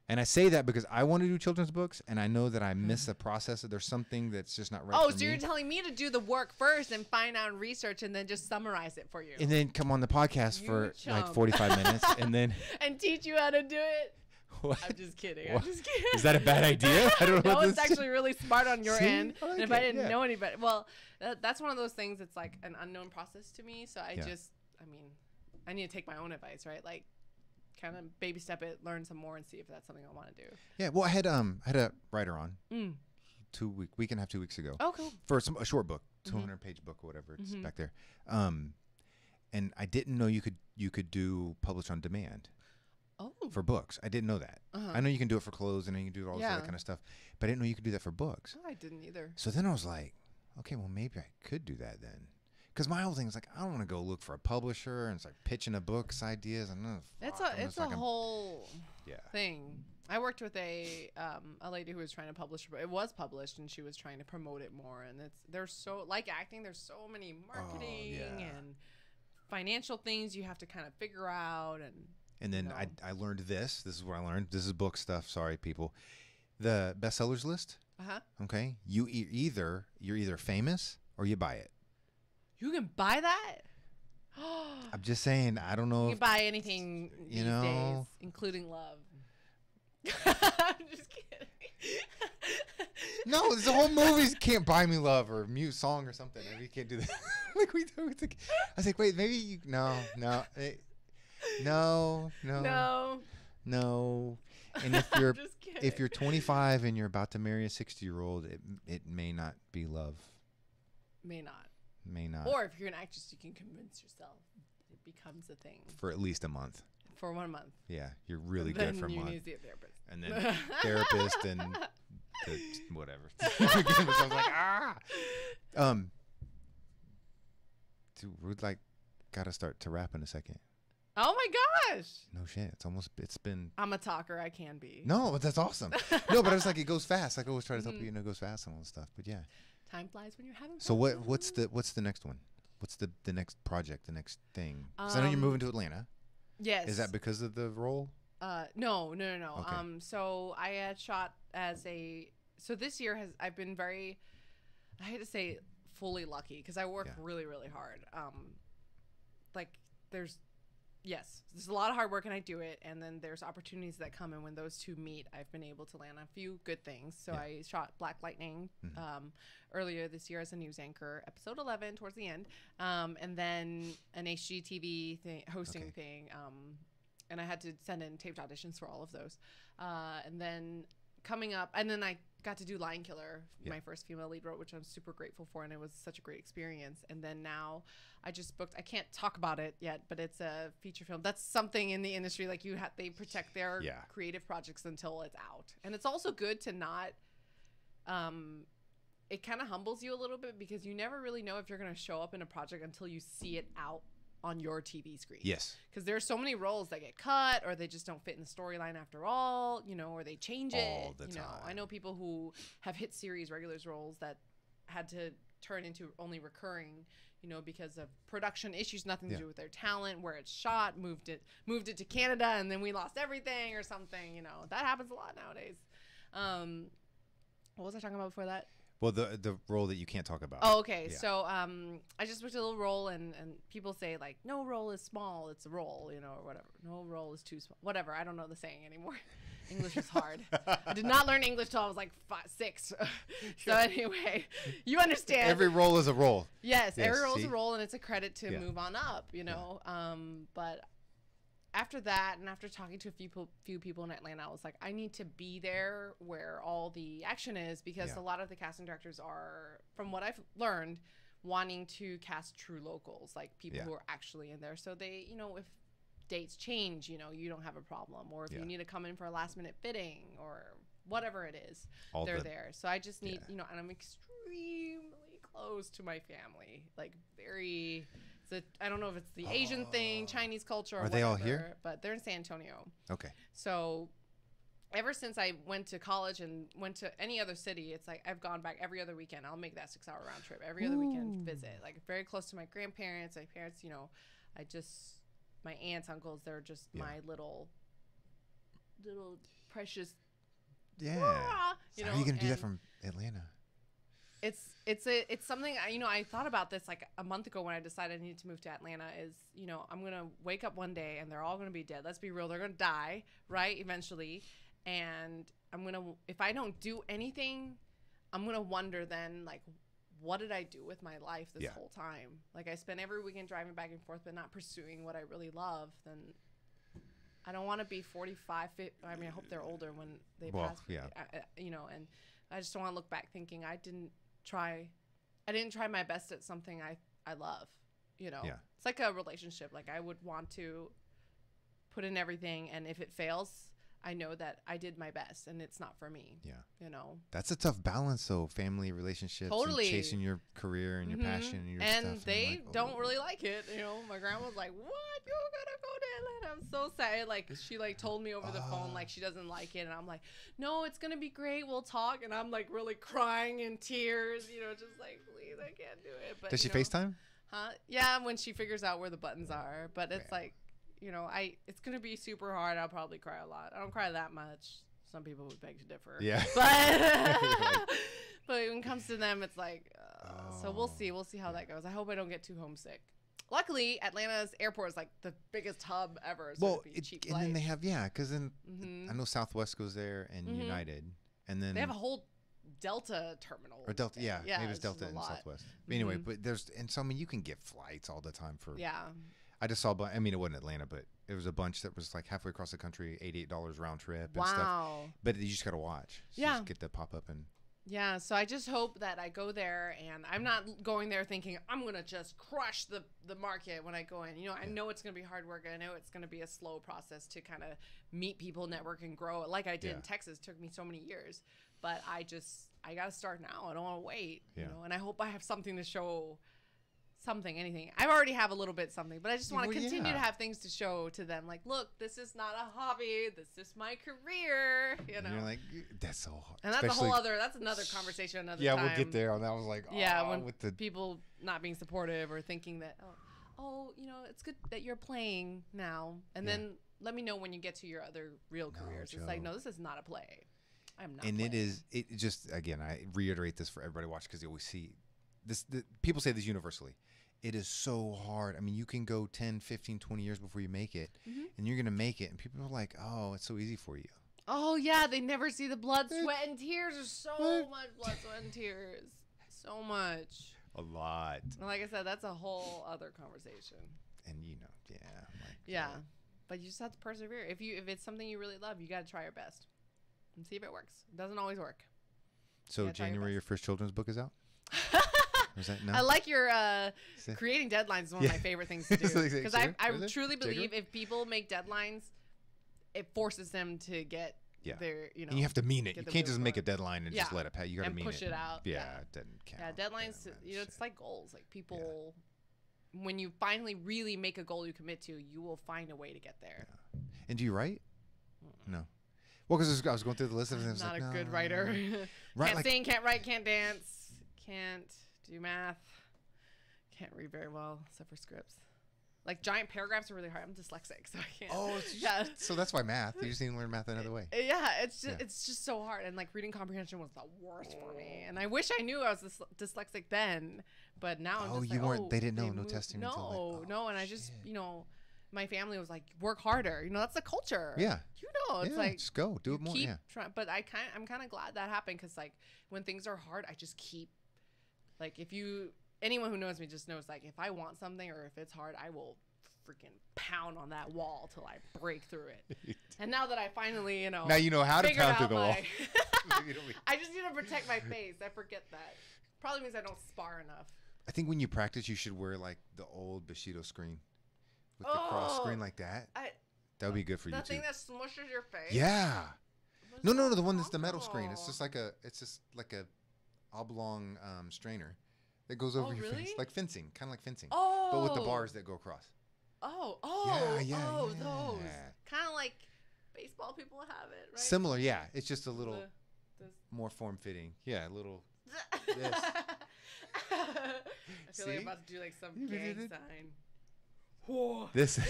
Speaker 1: And I say that because I want to do children's books, and I know that I miss the process. There's something that's just not right.
Speaker 2: Oh, so you're telling me to do the work first and find out and research, and then just summarize it for you,
Speaker 1: and then come on the podcast for like 45 minutes, and then
Speaker 2: and teach you how to do it.
Speaker 1: What?
Speaker 2: I'm just kidding.
Speaker 1: What?
Speaker 2: I'm just kidding.
Speaker 1: Is that a bad idea? I don't know.
Speaker 2: No, it's actually really smart on your end.
Speaker 1: Like
Speaker 2: and if I didn't know any better, well, that's one of those things. It's like an unknown process to me. So I need to take my own advice, right? Like, kind of baby step it, learn some more, and see if that's something I want to do.
Speaker 1: Yeah. Well, I had a writer on week and a half, 2 weeks ago.
Speaker 2: Oh, cool.
Speaker 1: For a short book, 200-page book or whatever. It's back there. And I didn't know you could do publish on demand.
Speaker 2: Oh.
Speaker 1: For books. I didn't know that. I know you can do it for clothes and you can do all this other kind of stuff, but I didn't know you could do that for books.
Speaker 2: Oh, I didn't either.
Speaker 1: So then I was like, okay, well, maybe I could do that then. Because my whole thing is like, I don't want to go look for a publisher and it's like pitching a book's ideas. And
Speaker 2: it's a whole thing. I worked with a lady who was trying to publish, but it was published and she was trying to promote it more. And there's so, like acting, there's so many marketing and financial things you have to kind of figure out. And
Speaker 1: then I learned this. This is what I learned. This is book stuff. Sorry, people. The bestsellers list. Okay. You're either famous or you buy it.
Speaker 2: You can buy that?
Speaker 1: I'm just saying. I don't know.
Speaker 2: You can buy anything these days, including love. I'm just kidding.
Speaker 1: No, there's a whole movie. Can't buy me love or mute song or something. You can't do that. Like we do. I was like, wait, maybe you. No. And if you're 25 and you're about to marry a 60-year-old, it may not be love. May not.
Speaker 2: Or if you're an actress, you can convince yourself it becomes a thing
Speaker 1: for at least a month.
Speaker 2: For 1 month.
Speaker 1: Yeah, you're really good for a month.
Speaker 2: Then you need to see a therapist.
Speaker 1: And then therapist and whatever. So I was like, dude, we're like, gotta start to rap in a second.
Speaker 2: Oh my gosh.
Speaker 1: No shit. It's been.
Speaker 2: I'm a talker. I can be.
Speaker 1: No, but that's awesome. No, but I was like, it goes fast. Like I always try to tell people, it goes fast and all that stuff. But yeah.
Speaker 2: Time flies when you're having fun.
Speaker 1: So what's the next one? What's the next project, the next thing? Because I know you're moving to Atlanta. Yes. Is that because of the role?
Speaker 2: No. Okay. So I had shot so this year I've been very, I hate to say fully lucky because I work really, really hard. There's a lot of hard work and I do it, and then there's opportunities that come, and when those two meet, I've been able to land a few good things. So I shot Black Lightning earlier this year as a news anchor, episode 11 towards the end, and then an HGTV hosting thing, and I had to send in taped auditions for all of those, and then coming up, and then I got to do Lion Killer, my first female lead role, which I'm super grateful for, and it was such a great experience. And then now I just booked, I can't talk about it yet, but it's a feature film. That's something in the industry, like they protect their creative projects until it's out. And it's also good to not, it kind of humbles you a little bit because you never really know if you're going to show up in a project until you see it out on your TV screen.
Speaker 1: Yes.
Speaker 2: Because there's so many roles that get cut, or they just don't fit in the storyline after all, you know, or they change it.
Speaker 1: All the time.
Speaker 2: I know people who have hit series regulars roles that had to turn into only recurring, you know, because of production issues, nothing to do with their talent, where it's shot, moved it to Canada, and then we lost everything or something, you know. That happens a lot nowadays. What was I talking about before that?
Speaker 1: Well, the role that you can't talk about.
Speaker 2: Oh, okay.
Speaker 1: Yeah.
Speaker 2: So I just booked a little role, and people say, like, no role is small, it's a role, you know, or whatever. No role is too small. Whatever. I don't know the saying anymore. English is hard. I did not learn English till I was like 6. So anyway, you understand.
Speaker 1: Every role is a role.
Speaker 2: Yes, every role is a role, and it's a credit to
Speaker 1: Yeah.
Speaker 2: move on up, you know. But after that, and after talking to a few people in Atlanta, I was like, I need to be there where all the action is, because a lot of the casting directors are, from what I've learned, wanting to cast true locals, like people who are actually in there. So they, you know, if dates change, you know, you don't have a problem. Or if you need to come in for a last minute fitting or whatever it is, they're there. So I just need, you know, and I'm extremely close to my family, like very... I don't know if it's the Asian thing, Chinese culture, or
Speaker 1: Are
Speaker 2: whatever,
Speaker 1: they all here?
Speaker 2: But they're in San Antonio.
Speaker 1: Okay.
Speaker 2: So ever since I went to college and went to any other city, it's like I've gone back every other weekend. I'll make that 6-hour round trip every other weekend visit. Like very close to my grandparents, my parents, you know. My aunts, uncles, they're just my little precious.
Speaker 1: Yeah.
Speaker 2: You
Speaker 1: So
Speaker 2: know,
Speaker 1: how are you going to do that from Atlanta?
Speaker 2: It's something, you know, I thought about this like a month ago when I decided I needed to move to Atlanta. Is, you know, I'm going to wake up one day and they're all going to be dead. Let's be real. They're going to die, right? Eventually. And if I don't do anything, I'm going to wonder then, like, what did I do with my life this whole time? Like, I spent every weekend driving back and forth, but not pursuing what I really love. Then I don't want to be 45, 50. I mean, I hope they're older when they pass.
Speaker 1: Yeah.
Speaker 2: You know, and I just don't want to look back thinking I didn't try my best at something I love, you know. It's like a relationship. Like, I would want to put in everything, and if it fails, I know that I did my best and it's not for me. You know,
Speaker 1: that's a tough balance though. Family, relationships,
Speaker 2: totally,
Speaker 1: and chasing your career and your passion and your stuff.
Speaker 2: And they don't really like it. You know, my grandma was like, what? You're gonna go to Atlanta? I'm so sad. Like, she like told me over the phone, like, she doesn't like it. And I'm like, no, it's gonna be great. We'll talk. And I'm like really crying in tears, you know, just like, please, I can't do it. But
Speaker 1: does she
Speaker 2: you know,
Speaker 1: FaceTime?
Speaker 2: Huh? Yeah, when she figures out where the buttons are. But it's like, you know, it's going to be super hard. I'll probably cry a lot. I don't cry that much. Some people would beg to differ.
Speaker 1: Yeah.
Speaker 2: But when it comes to them, it's like, so we'll see. We'll see how that goes. I hope I don't get too homesick. Luckily, Atlanta's airport is like the biggest hub ever. So it'd be cheap
Speaker 1: and then they have, because then
Speaker 2: Mm-hmm.
Speaker 1: I know Southwest goes there and United. And then
Speaker 2: they have a whole Delta terminal.
Speaker 1: Or Delta, maybe it's Delta and
Speaker 2: lot.
Speaker 1: Southwest. But anyway, but so I mean, you can get flights all the time for.
Speaker 2: Yeah.
Speaker 1: I just saw, I mean, it wasn't Atlanta, but it was a bunch that was like halfway across the country, $88 round trip and stuff. But you just got to watch. So just get the pop up and.
Speaker 2: Yeah, so I just hope that I go there and I'm not going there thinking I'm going to just crush the market when I go in. You know, I know it's going to be hard work. I know it's going to be a slow process to kind of meet people, network, and grow. Like I did in Texas. It took me so many years. But I got to start now. I don't want to wait. You know, and I hope I have something to show. Something, anything. I already have a little bit something, but I just want to continue to have things to show to them. Like, look, this is not a hobby. This is my career. You know,
Speaker 1: and you're like, that's so hard.
Speaker 2: And that's that's another conversation another time.
Speaker 1: Yeah, we'll get there. And I was like,
Speaker 2: when with the people not being supportive or thinking that, you know, it's good that you're playing now, and then let me know when you get to your other real careers. It's like, no, this is not a play. I'm not. And playing.
Speaker 1: It just, again, I reiterate this for everybody to watch because they always see this. People say this universally. It is so hard. I mean, you can go 10, 15, 20 years before you make it, and you're going to make it. And people are like, oh, it's so easy for you.
Speaker 2: Oh, yeah. They never see the blood, sweat, and tears. There's so much blood, sweat, and tears. So much.
Speaker 1: A lot.
Speaker 2: And like I said, that's a whole other conversation.
Speaker 1: And, you know,
Speaker 2: yeah. But you just have to persevere. If it's something you really love, you got to try your best and see if it works. It doesn't always work.
Speaker 1: So January, your first children's book is out?
Speaker 2: I like your creating deadlines is one of my favorite things to do, because I truly believe if people make deadlines, it forces them to get their, you know.
Speaker 1: And you have to mean it. You can't just make a deadline and just let it pass. You got to mean it.
Speaker 2: And push it out.
Speaker 1: Yeah, it doesn't count.
Speaker 2: Yeah, deadlines, you know, it's like goals. Like people when you finally really make a goal you commit to, you will find a way to get there.
Speaker 1: Yeah. And do you write? No. Well, because I was going through the list of things.
Speaker 2: I'm not
Speaker 1: like,
Speaker 2: a good writer.
Speaker 1: Right,
Speaker 2: Can't sing, can't write, can't dance, can't do math, can't read very well except for scripts. Like giant paragraphs are really hard. I'm dyslexic, so I can't.
Speaker 1: Oh, yeah. So that's why math. You just need to learn math another way.
Speaker 2: Yeah, it's just so hard, and like reading comprehension was the worst for me. And I wish I knew I was dyslexic then, but now I'm just
Speaker 1: you
Speaker 2: like,
Speaker 1: weren't. They didn't know. No testing.
Speaker 2: No, and I just my family was like, work harder. That's the culture.
Speaker 1: Yeah.
Speaker 2: It's like
Speaker 1: just go do it more.
Speaker 2: Keep
Speaker 1: Yeah.
Speaker 2: trying, but I'm kind of glad that happened because like when things are hard, I just keep like anyone who knows me just knows like if I want something or if it's hard, I will freaking pound on that wall till I break through it. And now that I finally
Speaker 1: now you know how to pound through the wall.
Speaker 2: I just need to protect my face. I forget that. Probably means I don't spar enough.
Speaker 1: I think when you practice, you should wear like the old Bushido screen with the cross screen like that. That would be good for you too.
Speaker 2: The thing that smushes your face.
Speaker 1: Yeah. No, the one that's the metal screen. It's just like a oblong strainer that goes over your face, like fencing, kind of like fencing, but with the bars that go across.
Speaker 2: Those kind of like baseball people have it, right?
Speaker 1: Similar, yeah. It's just a little more form fitting. Yeah, a little. This.
Speaker 2: I feel like I'm about to do like some gang sign. Whoa.
Speaker 1: This.
Speaker 2: Yes.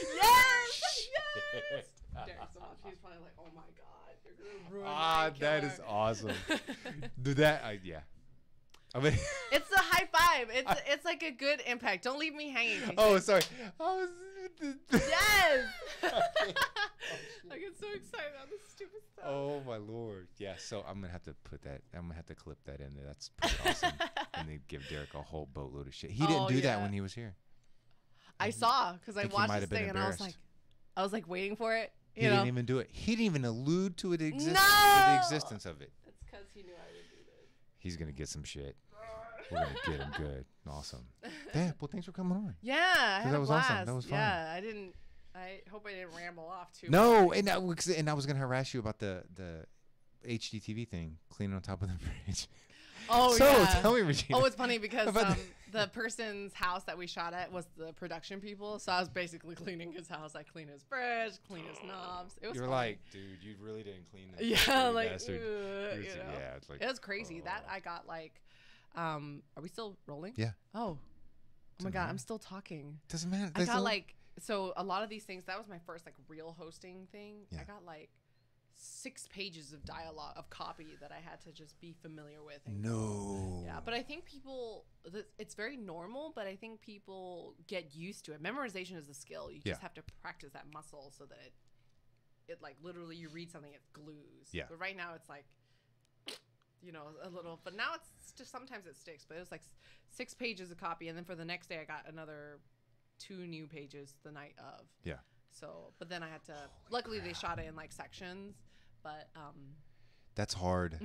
Speaker 2: Derrick's off. He's probably like, "Oh my god, you're gonna ruin my
Speaker 1: that is awesome." Do that, yeah. I mean,
Speaker 2: it's a high five. It's like a good impact. Don't leave me hanging.
Speaker 1: Oh, sorry.
Speaker 2: Yes. I get so excited on this stupid stuff.
Speaker 1: Oh my lord. Yeah. So I'm gonna have to put that. I'm gonna have to clip that in there. That's pretty awesome. And they give Derrick a whole boatload of shit. He didn't do that when he was here.
Speaker 2: I saw because I watched this thing and I was like waiting for it.
Speaker 1: He didn't even do it. He didn't even allude to the existence of it.
Speaker 2: That's because he knew I would do this.
Speaker 1: He's gonna get some shit. We're gonna get him good. Awesome. Yeah. Well, thanks for coming on.
Speaker 2: Yeah, I had
Speaker 1: that
Speaker 2: a
Speaker 1: was
Speaker 2: blast.
Speaker 1: awesome. That was fun.
Speaker 2: Yeah, I hope I didn't ramble off too much.
Speaker 1: No, and I was gonna harass you about the HDTV thing, cleaning on top of the fridge.
Speaker 2: Oh,
Speaker 1: so,
Speaker 2: yeah.
Speaker 1: tell me, Regina.
Speaker 2: Oh, it's funny because the person's house that we shot at was the production people. So I was basically cleaning his house. I cleaned his fridge, cleaned his knobs. It was
Speaker 1: You're
Speaker 2: funny.
Speaker 1: like, dude, you really didn't clean this.
Speaker 2: Yeah, like,
Speaker 1: bastard.
Speaker 2: yeah,
Speaker 1: it's like.
Speaker 2: It was crazy. That I got like, are we still rolling?
Speaker 1: Yeah.
Speaker 2: Oh my God, I'm still talking.
Speaker 1: Doesn't matter.
Speaker 2: I got like, so a lot of these things, that was my first like real hosting thing.
Speaker 1: Yeah.
Speaker 2: I got like 6 pages of dialogue of copy that I had to just be familiar with.
Speaker 1: No.
Speaker 2: Yeah, but I think people, it's very normal, but I think people get used to it. Memorization is a skill. You just have to practice that muscle so that it like literally you read something, it glues.
Speaker 1: Yeah.
Speaker 2: But right now it's like, a little, but now it's just sometimes it sticks. But it was like 6 pages of copy, and then for the next day I got another 2 new pages the night of.
Speaker 1: Yeah.
Speaker 2: So, but then I had to. Luckily, they shot it in like sections, but
Speaker 1: that's hard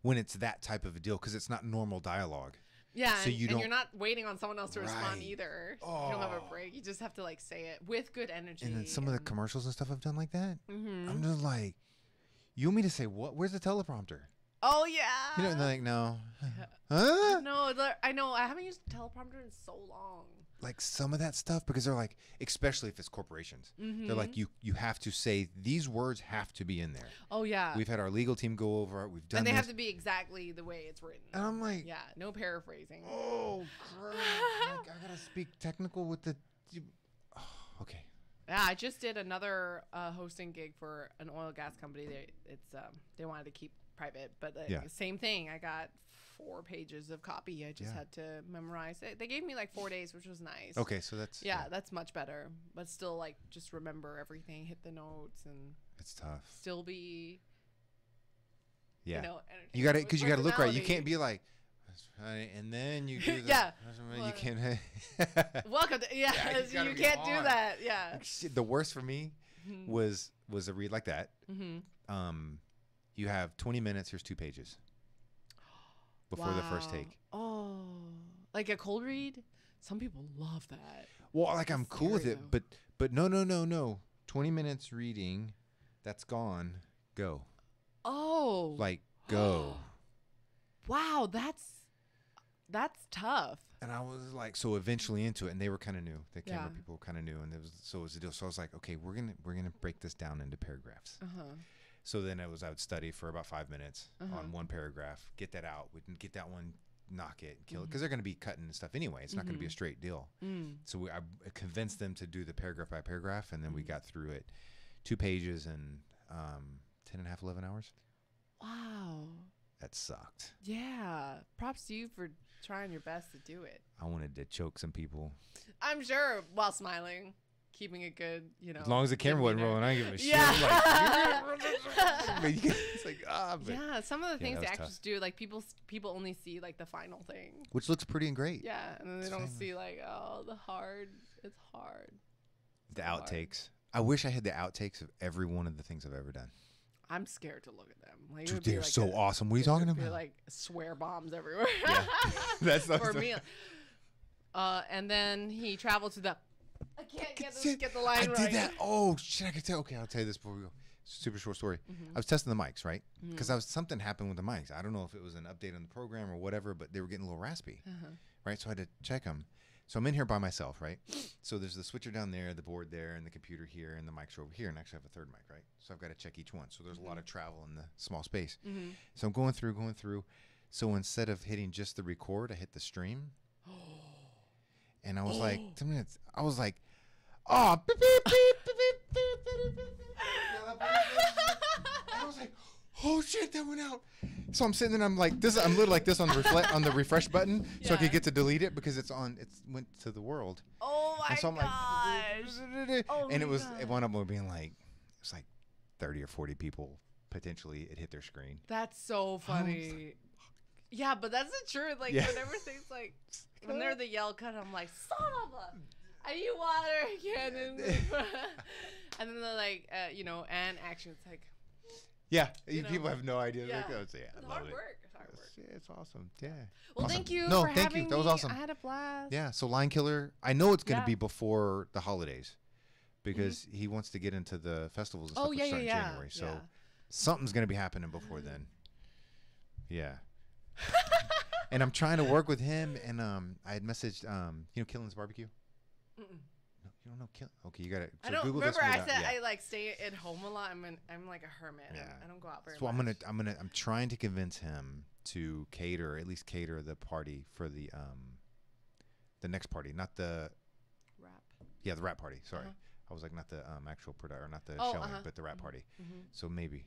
Speaker 1: when it's that type of a deal because it's not normal dialogue.
Speaker 2: Yeah,
Speaker 1: so
Speaker 2: you're not waiting on someone else to respond either.
Speaker 1: Oh.
Speaker 2: You don't have a break. You just have to like say it with good energy.
Speaker 1: And then some of the commercials and stuff I've done like that, I'm just like, you want me to say what? Where's the teleprompter?
Speaker 2: Oh yeah.
Speaker 1: And they're like, no. Huh?
Speaker 2: No, I know. I haven't used teleprompter in so long.
Speaker 1: Like some of that stuff because they're like, especially if it's corporations, they're like, you have to say these words have to be in there.
Speaker 2: Oh yeah.
Speaker 1: We've had our legal team go over it. We've done.
Speaker 2: And they have to be exactly the way it's written.
Speaker 1: And I'm like,
Speaker 2: yeah, no paraphrasing.
Speaker 1: Oh, crap. Like, I gotta speak technical with the. Oh, okay.
Speaker 2: Yeah, I just did another hosting gig for an oil and gas company. They wanted to keep private, but same thing. I got 4 pages of copy. I just had to memorize it. They gave me like 4 days, which was nice.
Speaker 1: Okay, so that's
Speaker 2: that's much better. But still, like, just remember everything, hit the notes, and
Speaker 1: it's tough.
Speaker 2: Still be,
Speaker 1: you got to because you got to look right. You can't be like, and then you do that. You can't.
Speaker 2: Welcome. You can't do that. Yeah.
Speaker 1: The worst for me was a read like that. You have 20 minutes. Here's 2 pages. Before the first take.
Speaker 2: Oh, like a cold read? Some people love that.
Speaker 1: Well, like I'm cool with it, but no. 20 minutes reading, that's gone. Go.
Speaker 2: Oh.
Speaker 1: Like go.
Speaker 2: Wow, that's That's tough.
Speaker 1: And I was like, so eventually into it, and they were kind of new. The camera
Speaker 2: Yeah.
Speaker 1: people were kind of new, and it was the deal. So I was like, okay, we're gonna break this down into paragraphs. So then I would study for about 5 minutes on one paragraph, get that out, we can get that one, knock it, kill it, because they're going to be cutting and stuff anyway. It's not going to be a straight deal. So I convinced them to do the paragraph by paragraph, and then we got through it, 2 pages in 10 and a half, 11 hours.
Speaker 2: Wow.
Speaker 1: That sucked.
Speaker 2: Yeah. Props to you for trying your best to do it.
Speaker 1: I wanted to choke some people.
Speaker 2: I'm sure, while smiling, keeping it good, you know.
Speaker 1: As long as the camera wasn't rolling, I didn't give a shit.
Speaker 2: Yeah.
Speaker 1: I'm like, it's like, but
Speaker 2: yeah, some of the things
Speaker 1: that
Speaker 2: the
Speaker 1: was
Speaker 2: actors do, like people only see like the final thing.
Speaker 1: which looks pretty and great.
Speaker 2: Yeah, and then they don't
Speaker 1: famous.
Speaker 2: see like, oh, it's hard.
Speaker 1: The
Speaker 2: so hard.
Speaker 1: outtakes. I wish I had the outtakes of every one of the things I've ever done.
Speaker 2: I'm scared to look at them. Like, it
Speaker 1: Dude,
Speaker 2: would be
Speaker 1: they're
Speaker 2: like
Speaker 1: so awesome. What are you talking
Speaker 2: it would be
Speaker 1: about?
Speaker 2: like swear bombs everywhere.
Speaker 1: Yeah. That's
Speaker 2: for me. And then he traveled to the. I can't get the line
Speaker 1: I
Speaker 2: right.
Speaker 1: did that. Oh shit! I could tell. Okay, I'll tell you this before we go. Super short story. I was testing the mics, right? Because something happened with the mics. I don't know if it was an update on the program or whatever, but they were getting a little raspy, right? So I had to check them. So I'm in here by myself, right? So there's the switcher down there, the board there, and the computer here, and the mics are over here, and actually I have a third mic, right? So I've got to check each one. So there's a lot of travel in the small space. So I'm going through. So instead of hitting just the record, I hit the stream. And I was like, 2 minutes. I was like, oh, beep, beep, beep, beep, beep, beep, beep, beep. And I was like, oh shit, that went out. So I'm sitting there, and I'm like this. I'm literally like this on the refresh button, so I could get to delete it because it's on. It went to the world.
Speaker 2: Oh my
Speaker 1: And so I'm
Speaker 2: gosh.
Speaker 1: like,
Speaker 2: Oh
Speaker 1: and
Speaker 2: my
Speaker 1: it was.
Speaker 2: God.
Speaker 1: It wound up being like, it was like 30 or 40 people potentially. It hit their screen.
Speaker 2: That's so funny. Yeah, but that's the truth. Like, whenever things like, when they're the yell cut, I'm like, son of a, I need water again. And then they're like, and action. It's like,
Speaker 1: Yeah,
Speaker 2: You know?
Speaker 1: people have no idea.
Speaker 2: Yeah.
Speaker 1: Like, oh, yeah,
Speaker 2: it's
Speaker 1: I
Speaker 2: hard
Speaker 1: love it.
Speaker 2: work. It's hard work.
Speaker 1: Yeah, it's awesome. Yeah.
Speaker 2: Well,
Speaker 1: Awesome.
Speaker 2: thank you
Speaker 1: No,
Speaker 2: for
Speaker 1: thank you.
Speaker 2: having
Speaker 1: That was
Speaker 2: me.
Speaker 1: awesome.
Speaker 2: I had a blast.
Speaker 1: Yeah, so Line Killer, I know it's going to
Speaker 2: Yeah.
Speaker 1: be before the holidays because he wants to get into the festivals and stuff
Speaker 2: Oh, yeah,
Speaker 1: starting
Speaker 2: yeah,
Speaker 1: January. So
Speaker 2: yeah.
Speaker 1: something's going to be happening before then. Yeah. And I'm trying to work with him, and I had messaged, Killen's Barbecue.
Speaker 2: Mm-mm.
Speaker 1: No, you don't know Kill. Okay, you got to. So
Speaker 2: I don't
Speaker 1: Google
Speaker 2: remember.
Speaker 1: this
Speaker 2: I
Speaker 1: without-
Speaker 2: said
Speaker 1: yeah.
Speaker 2: I like stay at home a lot. I'm like a hermit.
Speaker 1: Yeah.
Speaker 2: I don't go out very
Speaker 1: So
Speaker 2: much.
Speaker 1: I'm trying to convince him to at least cater the party for the next party, not the
Speaker 2: Rap.
Speaker 1: the rap party. Sorry,
Speaker 2: Uh-huh.
Speaker 1: I was like not the actual product or not the
Speaker 2: Oh,
Speaker 1: showing,
Speaker 2: uh-huh.
Speaker 1: but the rap party.
Speaker 2: Mhm.
Speaker 1: So maybe,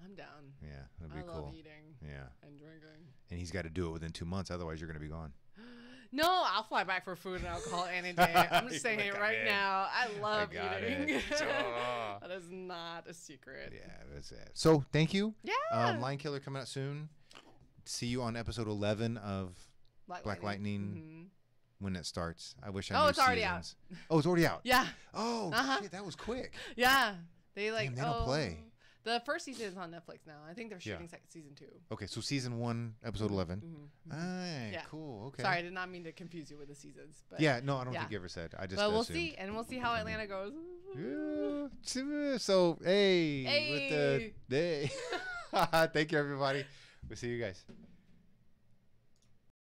Speaker 2: I'm down.
Speaker 1: yeah, that'd be
Speaker 2: I
Speaker 1: cool.
Speaker 2: love eating
Speaker 1: Yeah,
Speaker 2: and drinking.
Speaker 1: and he's got to do it within 2 months, otherwise you're gonna be gone.
Speaker 2: No, I'll fly back for food and alcohol any day. I'm just saying it right now. I love
Speaker 1: got
Speaker 2: eating.
Speaker 1: it. Oh.
Speaker 2: That is not a secret.
Speaker 1: Yeah, that's it. So thank you.
Speaker 2: Yeah.
Speaker 1: Line Killer coming out soon. See you on episode 11 of Black Lightning. When it starts. I wish I knew
Speaker 2: Oh, it's already
Speaker 1: seasons. Oh, it's already out.
Speaker 2: Yeah.
Speaker 1: Oh,
Speaker 2: Uh-huh.
Speaker 1: shit, that was quick.
Speaker 2: Yeah. They like.
Speaker 1: Damn, they don't play.
Speaker 2: The first season is on Netflix now. I think they're
Speaker 1: Yeah.
Speaker 2: shooting season 2.
Speaker 1: Okay, so season 1, episode 11.
Speaker 2: Mhm.
Speaker 1: Aye,
Speaker 2: Yeah.
Speaker 1: cool. Okay.
Speaker 2: Sorry, I did not mean to confuse you with the seasons. But
Speaker 1: Yeah, no, I don't
Speaker 2: yeah.
Speaker 1: think you ever said. I just.
Speaker 2: But we'll
Speaker 1: assumed.
Speaker 2: see, and we'll see how Atlanta goes.
Speaker 1: Yeah. So, hey.
Speaker 2: Hey.
Speaker 1: With the. Hey. Thank you, everybody. We'll see you guys.